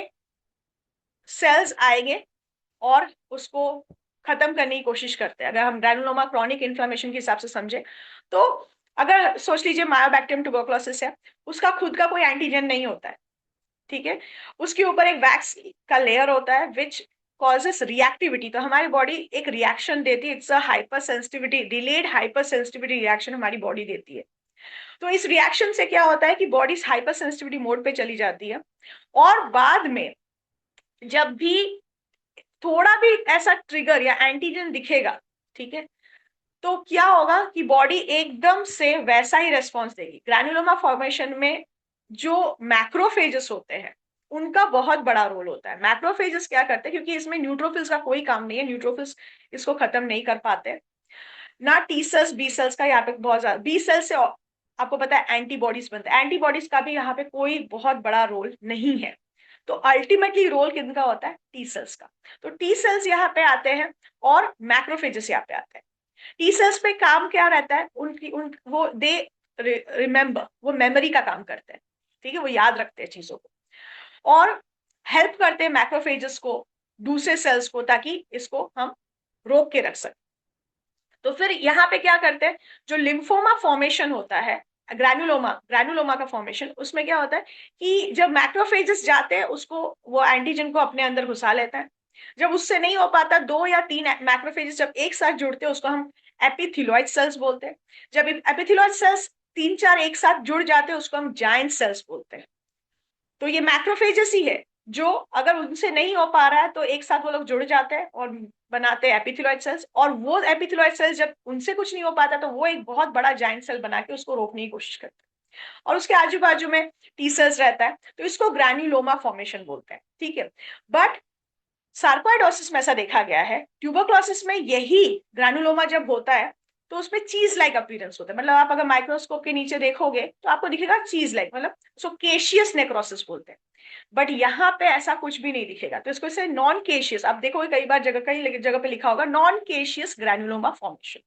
सेल्स आएंगे और उसको खत्म करने की कोशिश करते हैं। अगर हम ग्रैनुलोमा क्रॉनिक इन्फ्लेमेशन के हिसाब से समझे तो, अगर सोच लीजिए मायोबैक्टीरियम ट्यूबरकुलोसिस है, उसका खुद का कोई एंटीजन नहीं होता है, ठीक है, उसके ऊपर एक वैक्स का लेयर होता है विच कॉजेस रिएक्टिविटी, तो हमारी बॉडी एक रिएक्शन देती है, it's a hyper sensitivity, delayed hyper sensitivity reaction हमारी बॉडी देती है। तो इस रिएक्शन से क्या होता है कि बॉडी हाइपर सेंसिटिविटी मोड पे चली जाती है, और बाद में जब भी थोड़ा भी ऐसा ट्रिगर या एंटीजन दिखेगा, ठीक है, तो क्या होगा कि बॉडी एकदम से वैसा ही रेस्पॉन्स देगी। ग्रैन्युलोमा फॉर्मेशन में जो मैक्रोफेजेस होते हैं उनका बहुत बड़ा रोल होता है। मैक्रोफेजेस क्या करते हैं, क्योंकि इसमें न्यूट्रोफिल्स का कोई काम नहीं है, न्यूट्रोफिल्स इसको खत्म नहीं कर पाते, ना टी सेल्स बी सेल्स का, यहाँ पे बहुत ज्यादा बी सेल्स से आपको पता है एंटीबॉडीज बनते हैं, एंटीबॉडीज का भी यहाँ पे कोई बहुत बड़ा रोल नहीं है। तो अल्टीमेटली रोल किनका होता है, टी सेल्स का। तो टी सेल्स यहाँ पे आते हैं और मैक्रोफेजेस यहाँ पे आते हैं। टी सेल्स पे काम क्या रहता है, उनकी उन वो दे रिमेम्बर, वो मेमोरी का काम करते हैं, ठीक है, वो याद रखते हैं चीजों को, और हेल्प करते हैं मैक्रोफेजेस को, दूसरे सेल्स को, ताकि इसको हम रोक के रख सकें। तो फिर यहाँ पे क्या करते हैं, जो लिम्फोमा फॉर्मेशन होता है, ग्रैनुलोमा का फॉर्मेशन, उसमें क्या होता है कि जब मैक्रोफेजेस जाते हैं उसको, वो एंटीजन को अपने अंदर घुसा लेता है। जब उससे नहीं हो पाता, 2 या 3 मैक्रोफेजेस जब एक साथ जुड़ते हैं उसको हम एपिथेलियोइड सेल्स बोलते हैं। जब एपिथेलियोइड सेल्स 3-4 एक साथ जुड़ जाते हैं उसको हम जायंट सेल्स बोलते हैं। तो ये मैक्रोफेजेस ही है जो, अगर उनसे नहीं हो पा रहा है तो एक साथ वो लोग जुड़ जाते हैं और बनाते हैं एपिथेलियोइड सेल्स, और वो एपिथेलियोइड सेल्स जब उनसे कुछ नहीं हो पाता तो वो एक बहुत बड़ा जायंट सेल बना के उसको रोकने की कोशिश करते हैं, और उसके आजू बाजू में टी सेल्स रहता है, तो इसको ग्रैन्युलोमा फॉर्मेशन बोलते हैं, ठीक है। बट सार्कोइडोसिस में ऐसा देखा गया है, ट्यूबरक्लोसिस में यही ग्रैनुलोमा जब होता है तो उसमें चीज लाइक अपीयरेंस होता है, मतलब आप अगर माइक्रोस्कोप के नीचे देखोगे तो आपको दिखेगा चीज लाइक, मतलब उसको केशियस नेक्रोसिस बोलते हैं। बट यहाँ पे ऐसा कुछ भी नहीं दिखेगा, तो इसको से नॉन केशियस, आप देखोगे कई बार कई जगह पे लिखा होगा नॉन केशियस ग्रैनुलोमा फॉर्मेशन,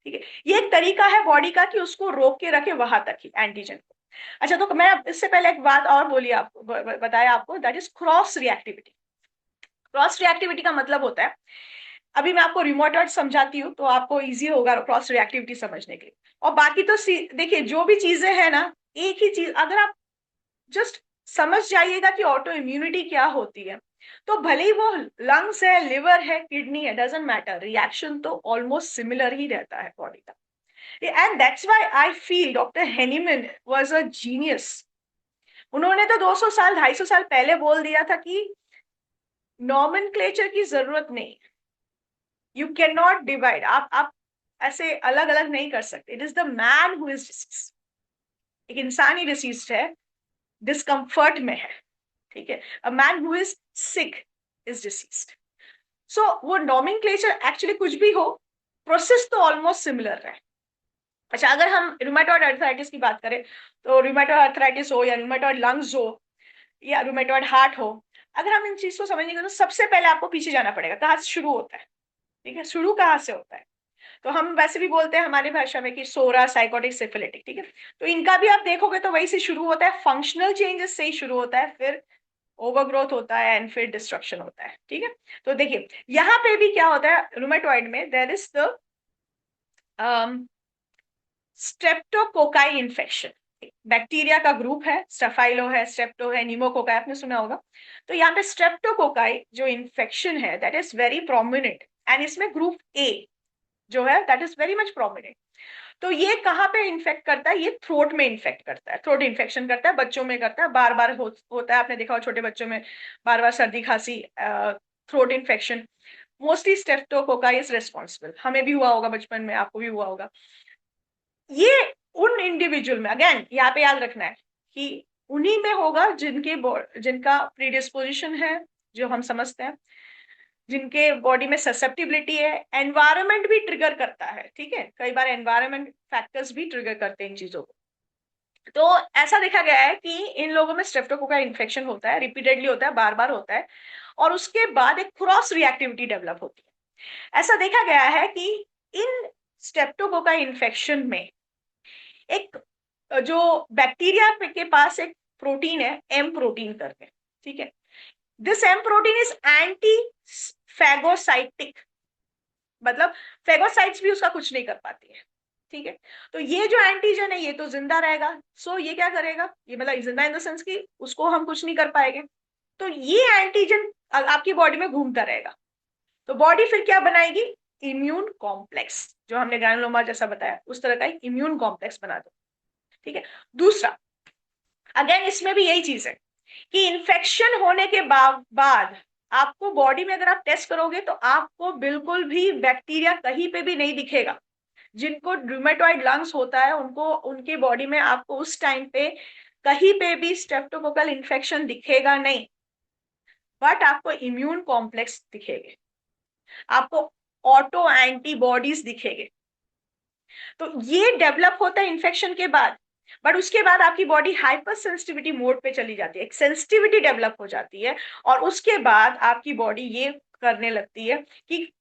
ठीक है। ये एक तरीका है बॉडी का कि उसको रोक के रखे वहां तक ही एंटीजन को। अच्छा, तो मैं इससे पहले एक बात और बोली आपको, बताया आपको, that is cross reactivity. Cross reactivity का मतलब होता है, अभी मैं आपको रिमोटॉइड समझाती हूँ तो आपको इजी होगा क्रॉस रिएक्टिविटी समझने के लिए। और बाकी तो देखिए जो भी चीजें हैं ना, एक ही चीज अगर आप जस्ट समझ जाइएगा कि ऑटो इम्यूनिटी क्या होती है, तो भले ही वो लंग्स है, लिवर है, किडनी है, डजंट मैटर, रिएक्शन तो ऑलमोस्ट सिमिलर ही रहता है बॉडी का। And that's why I feel doctor Hahnemann was a genius. उन्होंने तो 200 साल 250 साल पहले बोल दिया था कि नॉमेनक्लेचर की जरूरत नहीं, यू कैन नॉट डिवाइड, आप ऐसे अलग अलग नहीं कर सकते। It is the man who is disease, एक इंसान ही डिसीज है, डिस्कम्फर्ट में है, ठीक है। A man who is sick is diseased. So वो नॉमेनक्लेचर एक्चुअली कुछ भी हो, प्रोसेस तो ऑलमोस्ट सिमिलर है। अच्छा, अगर हम रूमेटॉइड अर्थराइटिस की बात करें, तो रूमेटॉइड अर्थराइटिस हो या रूमेटॉइड लंग्स हो या रूमेटॉइड हार्ट हो, अगर हम इन चीज को समझेंगे तो सबसे पहले आपको पीछे जाना पड़ेगा, कहाँ से शुरू होता है। ठीक है, शुरू कहाँ से होता है? तो हम वैसे भी बोलते हैं हमारी भाषा में कि सोरा, साइकोटिक, सिफिलिटिक। ठीक है, तो इनका भी आप देखोगे तो वही से शुरू होता है, फंक्शनल चेंजेस से ही शुरू होता है, फिर ओवरग्रोथ होता है एंड फिर डिस्ट्रक्शन होता है। ठीक है, तो देखिए यहाँ पे भी क्या होता है, रूमेटॉइड में there is the streptococci infection. Bacteria का ग्रुप है, स्टेफाइलो है, स्ट्रेप्टो है, न्यूमोकोकाई, आपने सुना होगा। तो यहाँ पे स्ट्रेप्टोकोकाई जो इन्फेक्शन है that is very prominent, and इसमें ग्रुप ए जो है that is very much prominent. तो ये कहाँ पे इन्फेक्ट करता है? ये थ्रोट में इन्फेक्ट करता है, थ्रोट इन्फेक्शन करता है, बच्चों में करता है, बार बार होता है। आपने देखा हो छोटे बच्चों में बार बार सर्दी खांसी, throat infection, mostly streptococci is responsible. हमें भी हुआ होगा बचपन में, आपको भी हुआ होगा। ये उन इंडिविजुअल में, अगेन यहाँ पे याद रखना है कि उन्हीं में होगा जिनका प्रीडिस्पोजिशन है, जो हम समझते हैं, जिनके बॉडी में ससेप्टिबिलिटी है। एनवायरनमेंट भी ट्रिगर करता है। ठीक है, कई बार एनवायरनमेंट फैक्टर्स भी ट्रिगर करते हैं इन चीजों को। तो ऐसा देखा गया है कि इन लोगों में स्ट्रेप्टोकोका इन्फेक्शन होता है, रिपीटेडली होता है, बार बार होता है, और उसके बाद एक क्रॉस रिएक्टिविटी डेवलप होती है। ऐसा देखा गया है कि इन स्ट्रेप्टोकोका इन्फेक्शन में एक जो बैक्टीरिया के पास एक प्रोटीन है, एम प्रोटीन करके। ठीक है, this M protein is anti phagocytic, मतलब फेगोसाइट्स भी उसका कुछ नहीं कर पाती है। ठीक है, तो ये जो एंटीजन है ये तो जिंदा रहेगा, सो ये क्या करेगा, ये मतलब जिंदा इन द सेंस कि उसको हम कुछ नहीं कर पाएंगे। तो ये एंटीजन आपकी बॉडी में घूमता रहेगा, तो बॉडी फिर क्या बनाएगी? इम्यून कॉम्प्लेक्स, जो हमने ग्रैनुलोमा जैसा बताया उस तरह का इम्यून कॉम्प्लेक्स बना दो। ठीक है, दूसरा, अगेन इसमें भी यही चीज है कि इन्फेक्शन होने के बाद आपको बॉडी में अगर आप टेस्ट करोगे तो आपको बिल्कुल भी बैक्टीरिया कहीं पे भी नहीं दिखेगा। जिनको रूमेटॉइड लंग्स होता है उनको, उनके बॉडी में आपको उस टाइम पे कहीं पे भी स्ट्रेप्टोकोकल इन्फेक्शन दिखेगा नहीं, बट आपको इम्यून कॉम्प्लेक्स दिखेंगे, आपको ऑटो एंटीबॉडीज दिखेंगे। तो ये डेवलप होता है इन्फेक्शन के बाद, बट उसके बाद आपकी बॉडी हाइपर सेंसिटिविटी मोड पे चली जाती है, एक सेंसिटिविटी डेवलप हो जाती है, और उसके बाद आपकी बॉडी ये करने लगती है कि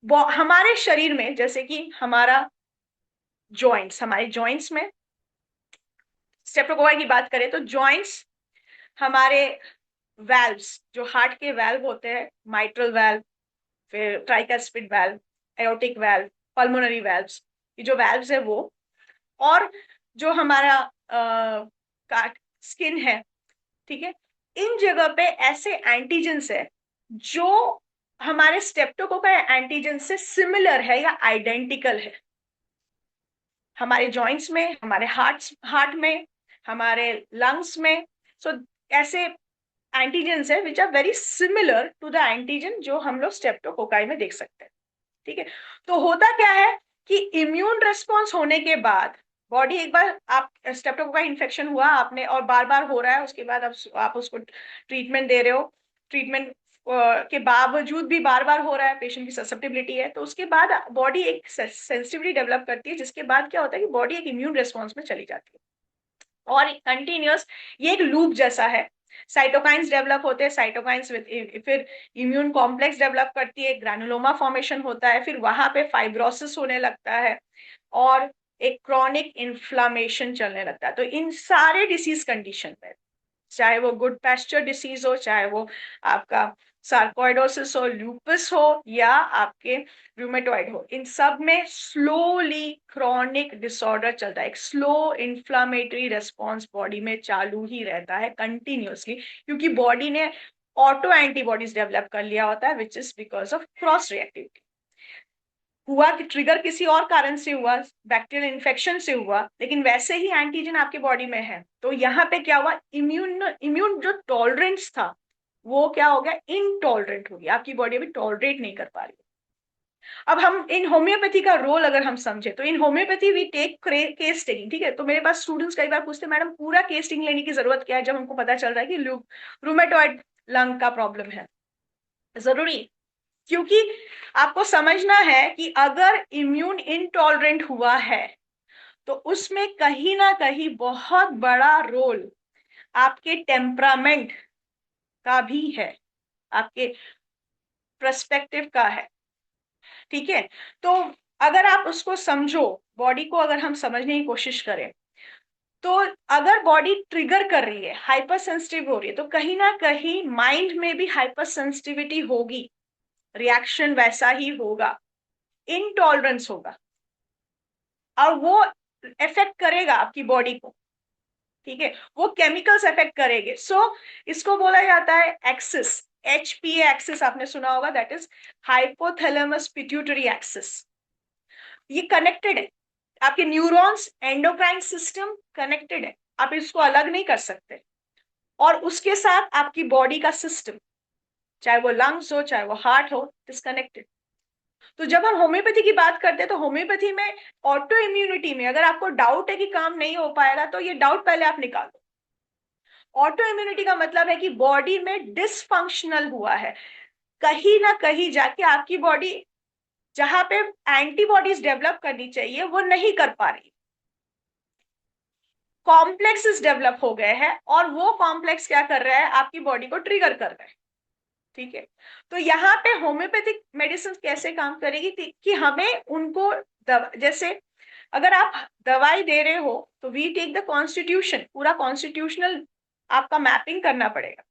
हमारे शरीर में, जैसे कि हमारा जॉइंट्स, हमारे जॉइंट्स में स्ट्रेप्टोकोका की बात करें तो जॉइंट्स, हमारे वैल्व्स, जो हार्ट के वैल्व होते हैं, माइट्रल वैल्व, फिर tricuspid valve, aortic valve, pulmonary valves, ये जो वैल्व्स है वो, और जो हमारा स्किन है। ठीक है, इन जगह पे ऐसे एंटीजेंस है जो हमारे स्ट्रेप्टोकोका एंटीजन से सिमिलर है या आइडेंटिकल है, हमारे जॉइंट्स में, हमारे हार्ट में, हमारे लंग्स में। सो ऐसे एंटीजेंस है which are very similar to the antigen जो हम लोग स्ट्रेप्टोकोकाई में देख सकते हैं। ठीक है, तो होता क्या है कि इम्यून रिस्पॉन्स होने के बाद बॉडी, एक बार आप स्ट्रेप्टोकोकाई इन्फेक्शन हुआ आपने और बार बार हो रहा है, उसके बाद आप उसको ट्रीटमेंट दे रहे हो, ट्रीटमेंट के बावजूद भी बार बार हो रहा है, पेशेंट की ससेप्टिबिलिटी है, तो उसके बाद बॉडी एक सेंसिटिविटी डेवलप करती है, जिसके बाद क्या होता है कि बॉडी एक इम्यून रिस्पॉन्स में चली जाती है, और कंटिन्यूअस, ये एक लूप जैसा है। साइटोकाइंस डेवलप होते हैं, साइटोकाइंस फिर इम्यून कॉम्प्लेक्स डेवलप करती है, ग्रैनुलोमा फॉर्मेशन होता है, फिर वहां पे फाइब्रोसिस होने लगता है, और एक क्रॉनिक इन्फ्लामेशन चलने लगता है। तो इन सारे डिसीज कंडीशन में, चाहे वो गुड पैस्चर डिसीज हो, चाहे वो आपका सार्कोइडोसिस हो, लूपस हो, या आपके रूमेटॉइड हो, इन सब में स्लोली क्रॉनिक डिसऑर्डर चलता है, एक स्लो इन्फ्लामेटरी रेस्पॉन्स बॉडी में चालू ही रहता है कंटिन्यूअसली, क्योंकि बॉडी ने ऑटो एंटीबॉडीज डेवलप कर लिया होता है, which is because of cross reactivity. हुआ कि ट्रिगर किसी और कारण से हुआ, बैक्टीरियल इन्फेक्शन से हुआ, लेकिन वैसे ही एंटीजन आपके बॉडी में है, तो यहाँ पे क्या हुआ, इम्यून जो टॉलरेंस था वो क्या हो गया, इनटॉलरेंट हो गया, आपकी बॉडी अभी टॉलरेट नहीं कर पा रही। अब हम इन होम्योपैथी का रोल अगर हम समझे, तो in homeopathy we take case taking. ठीक है, तो मेरे पास स्टूडेंट्स कई बार पूछते मैडम पूरा केस टेकिंग लेने की जरूरत क्या है, जब हमको पता चल रहा है कि रूमेटॉइड लंग का प्रॉब्लम है। जरूरी, क्योंकि आपको समझना है कि अगर इम्यून इनटॉलरेंट हुआ है तो उसमें कहीं ना कहीं बहुत बड़ा रोल आपके टेम्परामेंट का भी है, आपके पर्सपेक्टिव का है। ठीक है, तो अगर आप उसको समझो, बॉडी को अगर हम समझने की कोशिश करें, तो अगर बॉडी ट्रिगर कर रही है, हाइपर सेंसिटिव हो रही है, तो कहीं ना कहीं माइंड में भी हाइपर सेंसिटिविटी होगी, रिएक्शन वैसा ही होगा, इनटॉलरेंस होगा, और वो इफेक्ट करेगा आपकी बॉडी को। ठीक है, वो केमिकल्स इफेक्ट करेंगे। इसको बोला जाता है एक्सिस, HPA एक्सिस, आपने सुना होगा, that is hypothalamus pituitary axis. ये कनेक्टेड है, आपके न्यूरॉन्स, एंडोक्राइन सिस्टम कनेक्टेड है, आप इसको अलग नहीं कर सकते। और उसके साथ आपकी बॉडी का सिस्टम, चाहे वो लंग्स हो, चाहे वो हार्ट हो, डिस्कनेक्टेड। तो जब हम होम्योपैथी की बात करते हैं, तो होम्योपैथी में ऑटो इम्यूनिटी में अगर आपको डाउट है कि काम नहीं हो पाएगा, तो ये डाउट पहले आप निकाल दो। ऑटो इम्यूनिटी का मतलब है कि बॉडी में डिसफंक्शनल हुआ है, कहीं ना कहीं जाके आपकी बॉडी जहां पे एंटीबॉडीज डेवलप करनी चाहिए वो नहीं कर पा रही, कॉम्प्लेक्सेस डेवलप हो गए हैं, और वो कॉम्प्लेक्स क्या कर रहा है, आपकी बॉडी को ट्रिगर कर रहा है। ठीक है, तो यहाँ पे होम्योपैथिक मेडिसिन कैसे काम करेगी कि हमें उनको जैसे अगर आप दवाई दे रहे हो, तो वी टेक द कॉन्स्टिट्यूशन, पूरा कॉन्स्टिट्यूशनल आपका मैपिंग करना पड़ेगा।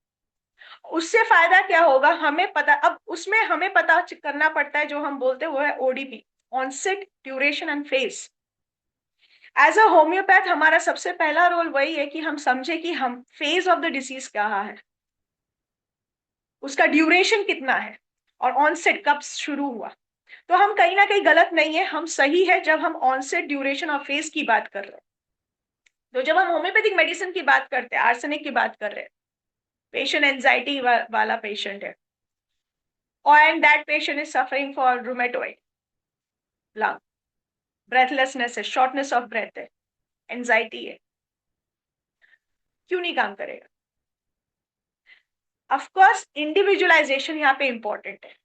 उससे फायदा क्या होगा, हमें पता, अब उसमें हमें पता करना पड़ता है, जो हम बोलते हैं वो है ODP, onset, duration and phase. As a homeopath हमारा सबसे पहला रोल वही है कि हम समझे कि हम फेज ऑफ द डिसीज क्या है, उसका ड्यूरेशन कितना है, और ऑनसेट कब शुरू हुआ। तो हम कहीं ना कहीं गलत नहीं है, हम सही है जब हम ऑनसेट, ड्यूरेशन और फेज की बात कर रहे हैं। तो जब हम होम्योपैथिक मेडिसिन की बात करते हैं, आर्सेनिक की बात कर रहे हैं, पेशेंट एंजाइटी वाला पेशेंट है, और and that patient is suffering for rheumatoid lung, breathlessness है, शॉर्टनेस ऑफ ब्रेथ है, एंजाइटी है, क्यों नहीं काम करेगा? ऑफ कोर्स इंडिविजुअलाइजेशन यहाँ पे इंपॉर्टेंट है।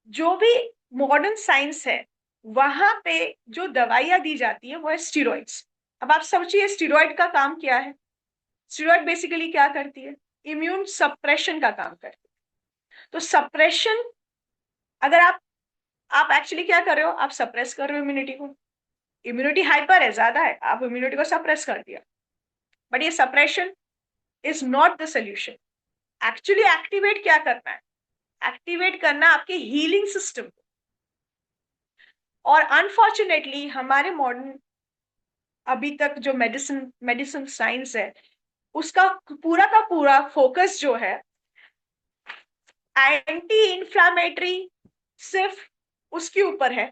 जो भी मॉडर्न साइंस है, वहां पे जो दवाइयां दी जाती है वो है स्टीरॉइड्स। अब आप समझिए स्टीरॉइड का काम क्या है। स्टीरॉइड बेसिकली क्या करती है, इम्यून सप्रेशन का काम करती है। तो सप्रेशन, अगर आप एक्चुअली क्या कर रहे हो, आप सप्रेस कर रहे हो इम्यूनिटी को। इम्यूनिटी हाइपर है, ज्यादा है, आप इम्यूनिटी को सप्रेस कर दिया, बट ये suppression is not the solution. Actually activate क्या करना है, एक्टिवेट करना आपके हीलिंग सिस्टम। और अनफॉर्चुनेटली हमारे मॉडर्न अभी तक जो मेडिसिन साइंस है, उसका पूरा का पूरा फोकस जो है एंटी इंफ्लामेटरी, सिर्फ उसके ऊपर है।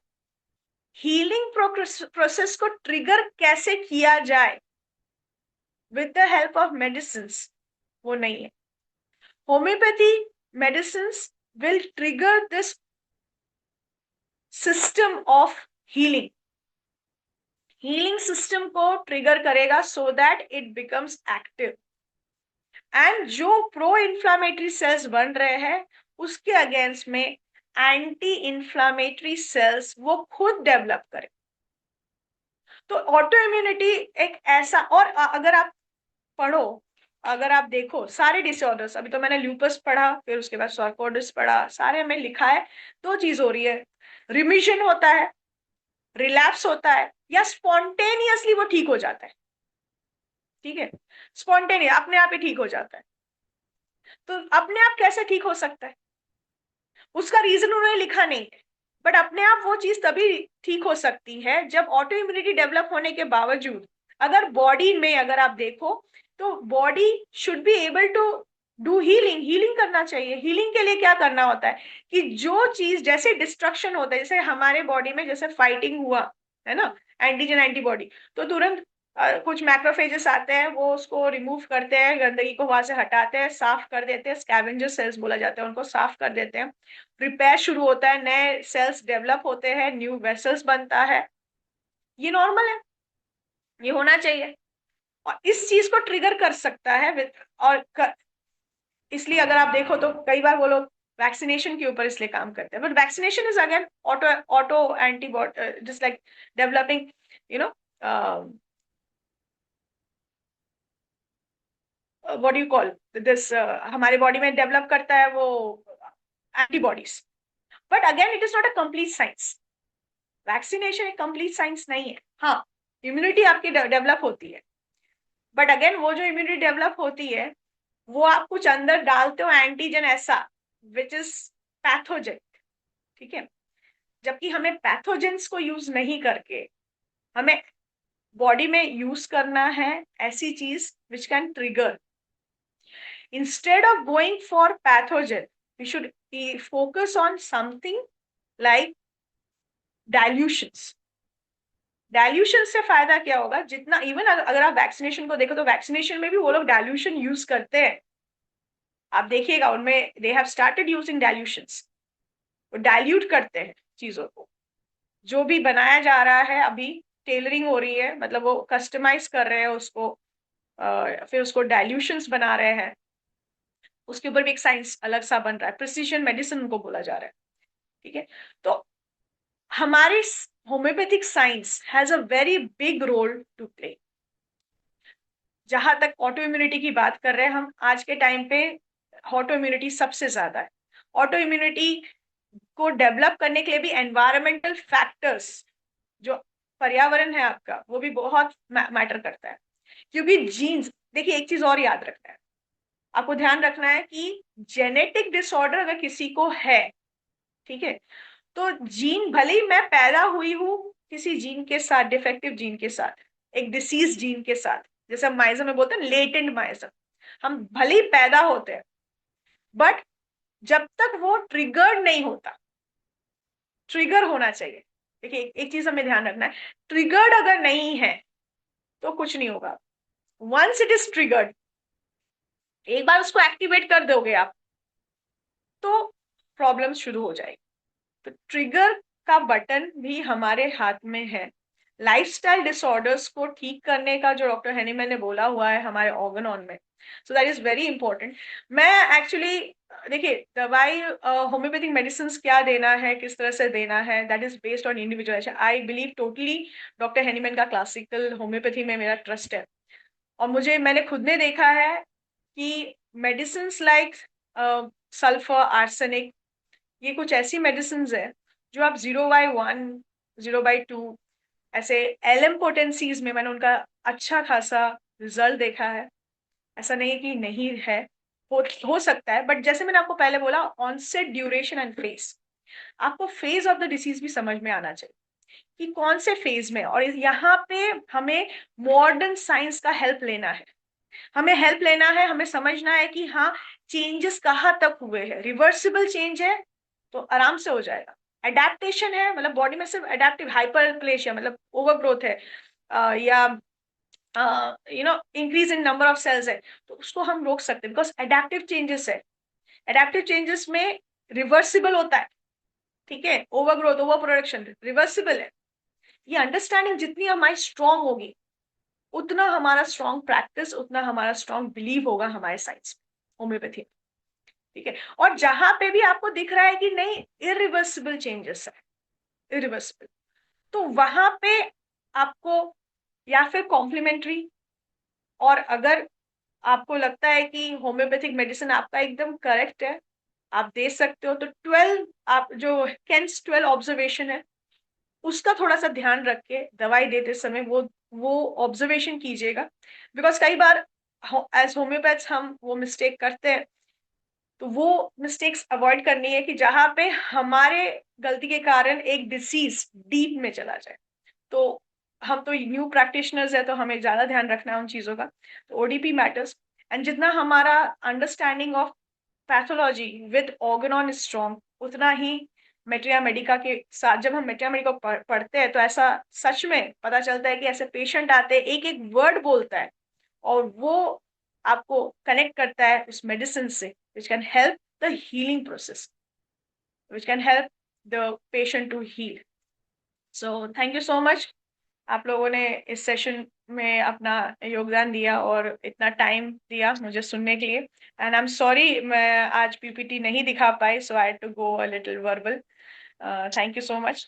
हीलिंग प्रोसेस को ट्रिगर कैसे किया जाए with the help of medicine, वो नहीं है। Homeopathy medicine will trigger this system of healing, healing system को ट्रिगर करेगा so that it becomes active, and जो प्रो इन्फ्लामेटरी सेल्स बन रहे हैं उसके अगेंस्ट में एंटी इन्फ्लामेटरी सेल्स वो खुद डेवलप करे। तो ऑटो इम्यूनिटी एक ऐसा, और अगर आप पढ़ो, अगर आप देखो सारे डिसऑर्डर्स, अभी तो मैंने ल्यूपस पढ़ा, फिर उसके बाद सार्कोइडस पढ़ा, सारे में लिखा है दो चीज हो रही है, रिमिशन होता है, रिलैप्स होता है, या स्पॉन्टेनियसली वो ठीक हो जाता है। ठीक है, स्पॉन्टेनियस अपने आप ही ठीक हो जाता है। तो अपने आप कैसे ठीक हो सकता है, उसका रीजन उन्होंने लिखा नहीं है, बट अपने आप वो चीज तभी ठीक हो सकती है जब ऑटो इम्यूनिटी डेवलप होने के बावजूद, अगर बॉडी में अगर आप देखो, तो body should be able to do healing, healing करना चाहिए। हीलिंग के लिए क्या करना होता है कि जो चीज, जैसे डिस्ट्रक्शन होता है, जैसे हमारे बॉडी में जैसे फाइटिंग हुआ है ना, एंटीजन एंटीबॉडी, तो तुरंत कुछ मैक्रोफेजेस आते हैं, वो उसको रिमूव करते हैं, गंदगी को वहां से हटाते हैं, साफ कर देते हैं, स्कैवेंजर सेल्स बोला जाता है, उनको साफ कर देते हैं, रिपेयर शुरू होता है, नए सेल्स डेवलप होते हैं, न्यू वेसल्स बनता है। ये नॉर्मल है, ये होना चाहिए, और इस चीज को ट्रिगर कर सकता है इसलिए अगर आप देखो तो कई बार वो लोग वैक्सीनेशन के ऊपर इसलिए काम करते हैं, but vaccination is again auto auto antibody, just like developing you know what you call this, हमारे बॉडी में डेवलप करता है वो antibodies. But again it is not a complete science. Vaccination एक कंप्लीट साइंस नहीं है। हाँ, इम्यूनिटी आपकी डेवलप होती है, बट अगेन वो जो इम्यूनिटी डेवलप होती है वो आप कुछ अंदर डालते हो एंटीजन ऐसा विच इज पैथोजन, ठीक है। जबकि हमें पैथोजेंस को यूज नहीं करके हमें बॉडी में यूज करना है ऐसी चीज which can trigger. Instead of going for pathogen we should focus on something like dilutions. Dilution से फायदा क्या होगा, जितना इवन अगर आप वैक्सीनेशन को देखो तो वैक्सीनेशन में भी वो लोग डाइल्यूशन यूज करते हैं। आप देखिएगा उनमें they have started using dilutions. वो डाइल्यूट करते हैं चीजों को। जो भी बनाया जा रहा है अभी टेलरिंग हो रही है, मतलब वो कस्टमाइज कर रहे हैं उसको, फिर उसको डाइल्यूशंस बना रहे हैं। उसके ऊपर भी एक साइंस अलग सा बन रहा है, प्रिसीजन मेडिसिन उनको बोला जा रहा है, ठीक है। तो हमारी homeopathic science has a very big role to play. जहां तक ऑटो इम्यूनिटी की बात कर रहे हैं हम आज के टाइम पे, ऑटो इम्यूनिटी सबसे ज्यादा है। ऑटो इम्यूनिटी को डेवलप करने के लिए भी एनवायरमेंटल फैक्टर्स, जो पर्यावरण है आपका, वो भी बहुत मैटर करता है। क्योंकि जीन्स, देखिए एक चीज और याद रखना है, आपको ध्यान रखना है कि जेनेटिक डिसऑर्डर अगर किसी को है, ठीक है, तो जीन भले ही मैं पैदा हुई हूं किसी जीन के साथ, डिफेक्टिव जीन के साथ, एक डिसीज जीन के साथ, जैसे हम माइजम में बोलते हैं लेटेंट माइजम, हम भले ही पैदा होते हैं, बट जब तक वो ट्रिगर्ड नहीं होता, ट्रिगर होना चाहिए। देखिए एक चीज हमें ध्यान रखना है, ट्रिगर्ड अगर नहीं है तो कुछ नहीं होगा। वंस इट इज ट्रिगर्ड, एक बार उसको एक्टिवेट कर दोगे आप तो प्रॉब्लम शुरू हो जाएगी। तो ट्रिगर का बटन भी हमारे हाथ में है। लाइफस्टाइल डिसऑर्डर्स को ठीक करने का जो डॉक्टर हैनीमैन ने बोला हुआ है हमारे ऑर्गन में, so that is very important. मैं एक्चुअली, देखिए दवाई होम्योपैथिक मेडिसिन क्या देना है, किस तरह से देना है, that is based on individual. I believe totally doctor Hahnemann का क्लासिकल होम्योपैथी में मेरा ट्रस्ट है। और मैंने खुद ने देखा है कि मेडिसिन लाइक सल्फर, आर्सेनिक, ये कुछ ऐसी मेडिसिन है जो आप 0/1, 0/2 ऐसे एलएम पोटेंसीज में मैंने उनका अच्छा खासा रिजल्ट देखा है। ऐसा नहीं है कि नहीं है, हो सकता है, बट जैसे मैंने आपको पहले बोला, ऑनसेट, ड्यूरेशन एंड फेज, आपको फेज ऑफ द डिसीज भी समझ में आना चाहिए कि कौन से फेज में। और यहाँ पे हमें मॉडर्न साइंस का हेल्प लेना है, हमें समझना है कि हाँ, चेंजेस कहाँ तक हुए हैं। रिवर्सिबल चेंज है तो आराम से हो जाएगा। एडेप्टेशन है, मतलब बॉडी में सिर्फ एडेप्टिव हाइपरप्लेशिया मतलब ओवर ग्रोथ है, या increase in number of cells है, तो उसको हम रोक सकते हैं बिकॉज एडेप्टिव चेंजेस है। एडेप्टिव चेंजेस में रिवर्सिबल होता है, ठीक है। Over growth, over production reversible है। ये अंडरस्टैंडिंग जितनी हमारी स्ट्रांग होगी, उतना हमारा स्ट्रांग प्रैक्टिस, उतना हमारा स्ट्रांग बिलीव होगा हमारे साइंस होम्योपैथी, ठीक है। और जहां पे भी आपको दिख रहा है कि नहीं इरिवर्सिबल चेंजेस है, इरिवर्सिबल, तो वहां पे आपको या फिर कॉम्प्लीमेंट्री, और अगर आपको लगता है कि होम्योपैथिक मेडिसिन आपका एकदम करेक्ट है, आप दे सकते हो, तो 12, आप जो केन्स 12 ऑब्जर्वेशन है उसका थोड़ा सा ध्यान रख के दवाई देते समय वो ऑब्जर्वेशन कीजिएगा। बिकॉज कई बार एज होम्योपैथ्स हम वो मिस्टेक करते हैं, तो वो मिस्टेक्स अवॉइड करनी है कि जहां पे हमारे गलती के कारण एक डिसीज डीप में चला जाए। तो हम तो न्यू प्रैक्टिशनर्स है, तो हमें ज्यादा ध्यान रखना है उन चीजों का। तो ओडीपी मैटर्स, एंड जितना हमारा understanding of pathology with Organon strong, उतना ही मेट्रिया मेडिका के साथ, जब हम मेट्रिया मेडिका पढ़ते हैं तो ऐसा सच में पता चलता है कि ऐसे पेशेंट आते हैं, एक एक वर्ड बोलता है और वो आपको कनेक्ट करता है उस मेडिसिन से, which can help the healing process, which can help the patient to heal. So thank you so much, आप लोगों ने इस सेशन में अपना योगदान दिया और इतना टाइम दिया मुझे सुनने के लिए। एंड आई एम सॉरी मैं आज पीपीटी नहीं दिखा पाई, so I had to go a little verbal. Thank you so much.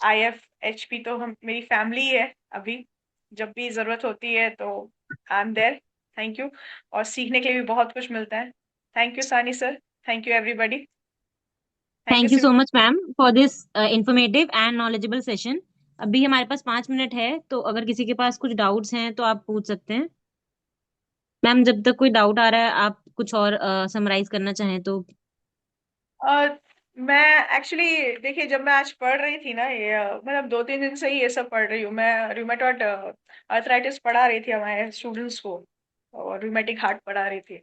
IFHP तो हम मेरी फैमिली है अभी, जब भी ज़रूरत होती है तो I am there. Thank you. और सीखने के लिए भी बहुत कुछ मिलता है। Thank you Sani sir, thank you everybody, thank you thank you so Simi. Much ma'am for this informative and knowledgeable session. अभी हमारे पास 5 मिनट है, तो अगर किसी के पास कुछ डाउट्स हैं तो आप पूछ सकते हैं। मैम, जब तक कोई डाउट आ रहा है, आप कुछ और समराइज करना चाहें तो। मैं एक्चुअली देखिए, जब मैं आज पढ़ रही थी ना ये मतलब 2-3 दिन से ही ये सब पढ़ रही हूँ मैं। रूमेटॉइड अर्थराइटिस पढ़ा रही थी हमारे स्टूडेंट्स को, और रूमेटिक हार्ट पढ़ा रही थी।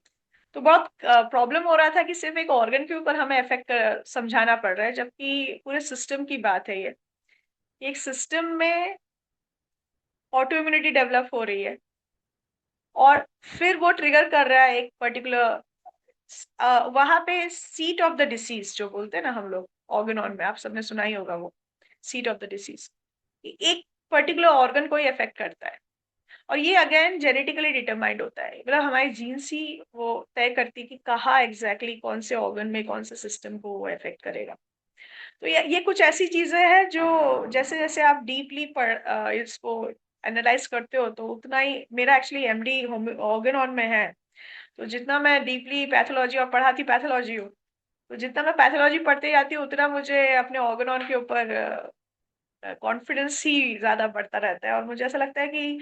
तो बहुत प्रॉब्लम हो रहा था कि सिर्फ एक ऑर्गन के ऊपर हमें इफेक्ट समझाना पड़ रहा है, जबकि पूरे सिस्टम की बात है ये। एक सिस्टम में ऑटो इम्यूनिटी डेवलप हो रही है, और फिर वो ट्रिगर कर रहा है एक पर्टिकुलर वहां पे सीट ऑफ द डिसीज जो बोलते हैं ना हम लोग, ऑर्गेनॉन में आप सबने सुना ही होगा वो सीट ऑफ द डिसीज। एक पर्टिकुलर ऑर्गन को ही अफेक्ट करता है, और ये अगेन जेनेटिकली डिटरमाइंड होता है। मतलब हमारी जीन्स ही वो तय करती है कि कहाँ एग्जैक्टली कौन से ऑर्गन में कौन से सिस्टम को वो अफेक्ट करेगा। तो ये कुछ ऐसी चीजें हैं जो जैसे जैसे आप डीपली इसको एनालाइज करते हो, तो उतना ही मेरा एक्चुअली एमडी ऑर्गेनॉन में है। तो जितना मैं डीपली पैथोलॉजी और पढ़ाती पैथोलॉजी हूँ, तो जितना मैं पैथोलॉजी पढ़ते जाती हूँ उतना मुझे अपने ऑर्गेनॉन के ऊपर कॉन्फिडेंस ही ज्यादा बढ़ता रहता है। और मुझे ऐसा लगता है कि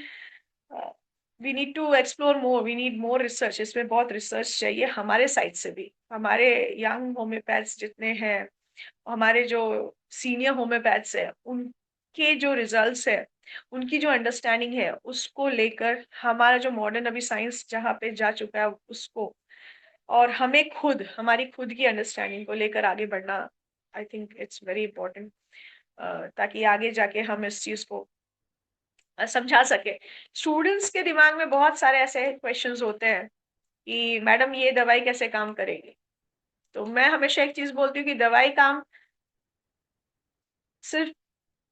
we need to explore more, we need more research. इसमें बहुत रिसर्च चाहिए हमारे साइड से भी। हमारे यंग होम्योपैथ्स जितने हैं, हमारे जो सीनियर होम्योपैथ्स है, उनके जो रिजल्ट्स है, उनकी जो अंडरस्टैंडिंग है, उसको लेकर हमारा जो मॉडर्न अभी साइंस जहाँ पे जा चुका है उसको, और हमें खुद हमारी खुद की अंडरस्टैंडिंग को लेकर आगे बढ़ना, I think it's very important, ताकि आगे जाके हम इस चीज को समझा सके। स्टूडेंट्स के दिमाग में बहुत सारे ऐसे क्वेश्चंस होते हैं कि मैडम ये दवाई कैसे काम करेगी। तो मैं हमेशा एक चीज बोलती हूँ कि दवाई काम सिर्फ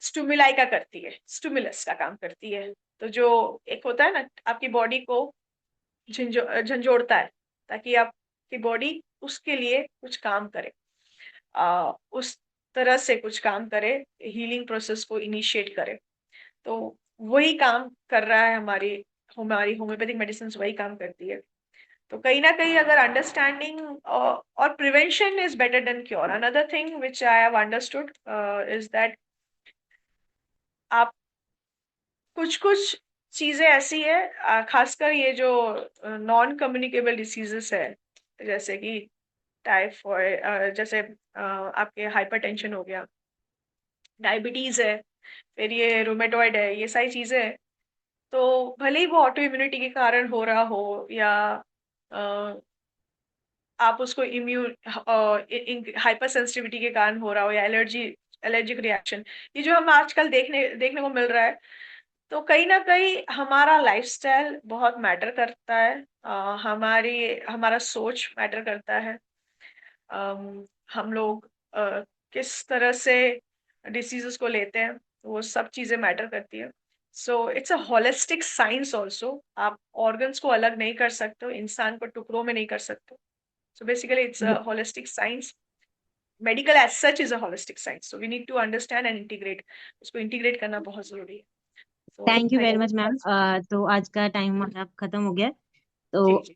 स्टुमुलाई का करती है, स्टुमुलस का काम करती है। तो जो एक होता है ना, आपकी बॉडी को झंझोड़ता है, ताकि आपकी बॉडी उसके लिए कुछ काम करे, उस तरह से कुछ काम करे, हीलिंग प्रोसेस को इनिशिएट करे। तो वही काम कर रहा है हमारी होम्योपैथिक मेडिसिन वही काम करती है। तो कहीं ना कहीं अगर अंडरस्टैंडिंग और prevention is better than cure. Another thing which I have understood is that आप कुछ कुछ चीजें ऐसी है, खासकर ये जो नॉन कम्युनिकेबल डिसीजेस है, जैसे कि टाइफॉइड, जैसे आपके हाइपरटेंशन हो गया, डायबिटीज है, फिर ये रूमेटॉइड है, ये सारी चीजें हैं। तो भले ही वो ऑटो इम्यूनिटी के कारण हो रहा हो, या आप उसको इम्यून हाइपर सेंसिटिविटी के कारण हो रहा हो, या एलर्जिक रिएक्शन, ये जो हम आजकल देखने देखने को मिल रहा है, तो कहीं ना कहीं हमारा लाइफस्टाइल बहुत मैटर करता है। हमारा सोच मैटर करता है। हम लोग किस तरह से डिसीजेस को लेते हैं, वो सब चीजें मैटर करती है। So it's a holistic science also. आप ऑर्गन्स को अलग नहीं कर सकते हो, इंसान को टुकड़ों में नहीं कर सकते। So basically, it's a holistic science. Medical as such is a holistic science. So we need to understand and integrate. उसको integrate करना बहुत जरूरी है। So thank you I very hope much ma'am. that's तो आज का टाइम हमारा खत्म हो गया। तो जी जी।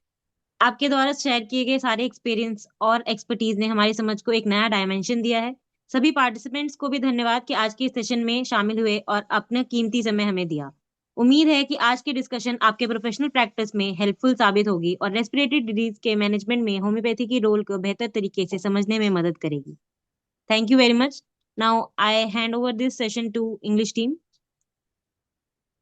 आपके द्वारा शेयर किए गए सारे एक्सपीरियंस और एक्सपर्टीज ने हमारी समझ को एक नया डायमेंशन दिया है। सभी पार्टिसिपेंट्स को भी धन्यवाद कि आज के सेशन में शामिल हुए और अपना कीमती समय हमें दिया। उम्मीद है कि आज की डिस्कशन आपके प्रोफेशनल प्रैक्टिस में हेल्पफुल साबित होगी और रेस्पिरेटरी डिजीज के मैनेजमेंट में होम्योपैथी की रोल को बेहतर तरीके से समझने में मदद करेगी। Thank you very much. Now I hand over this session to English team.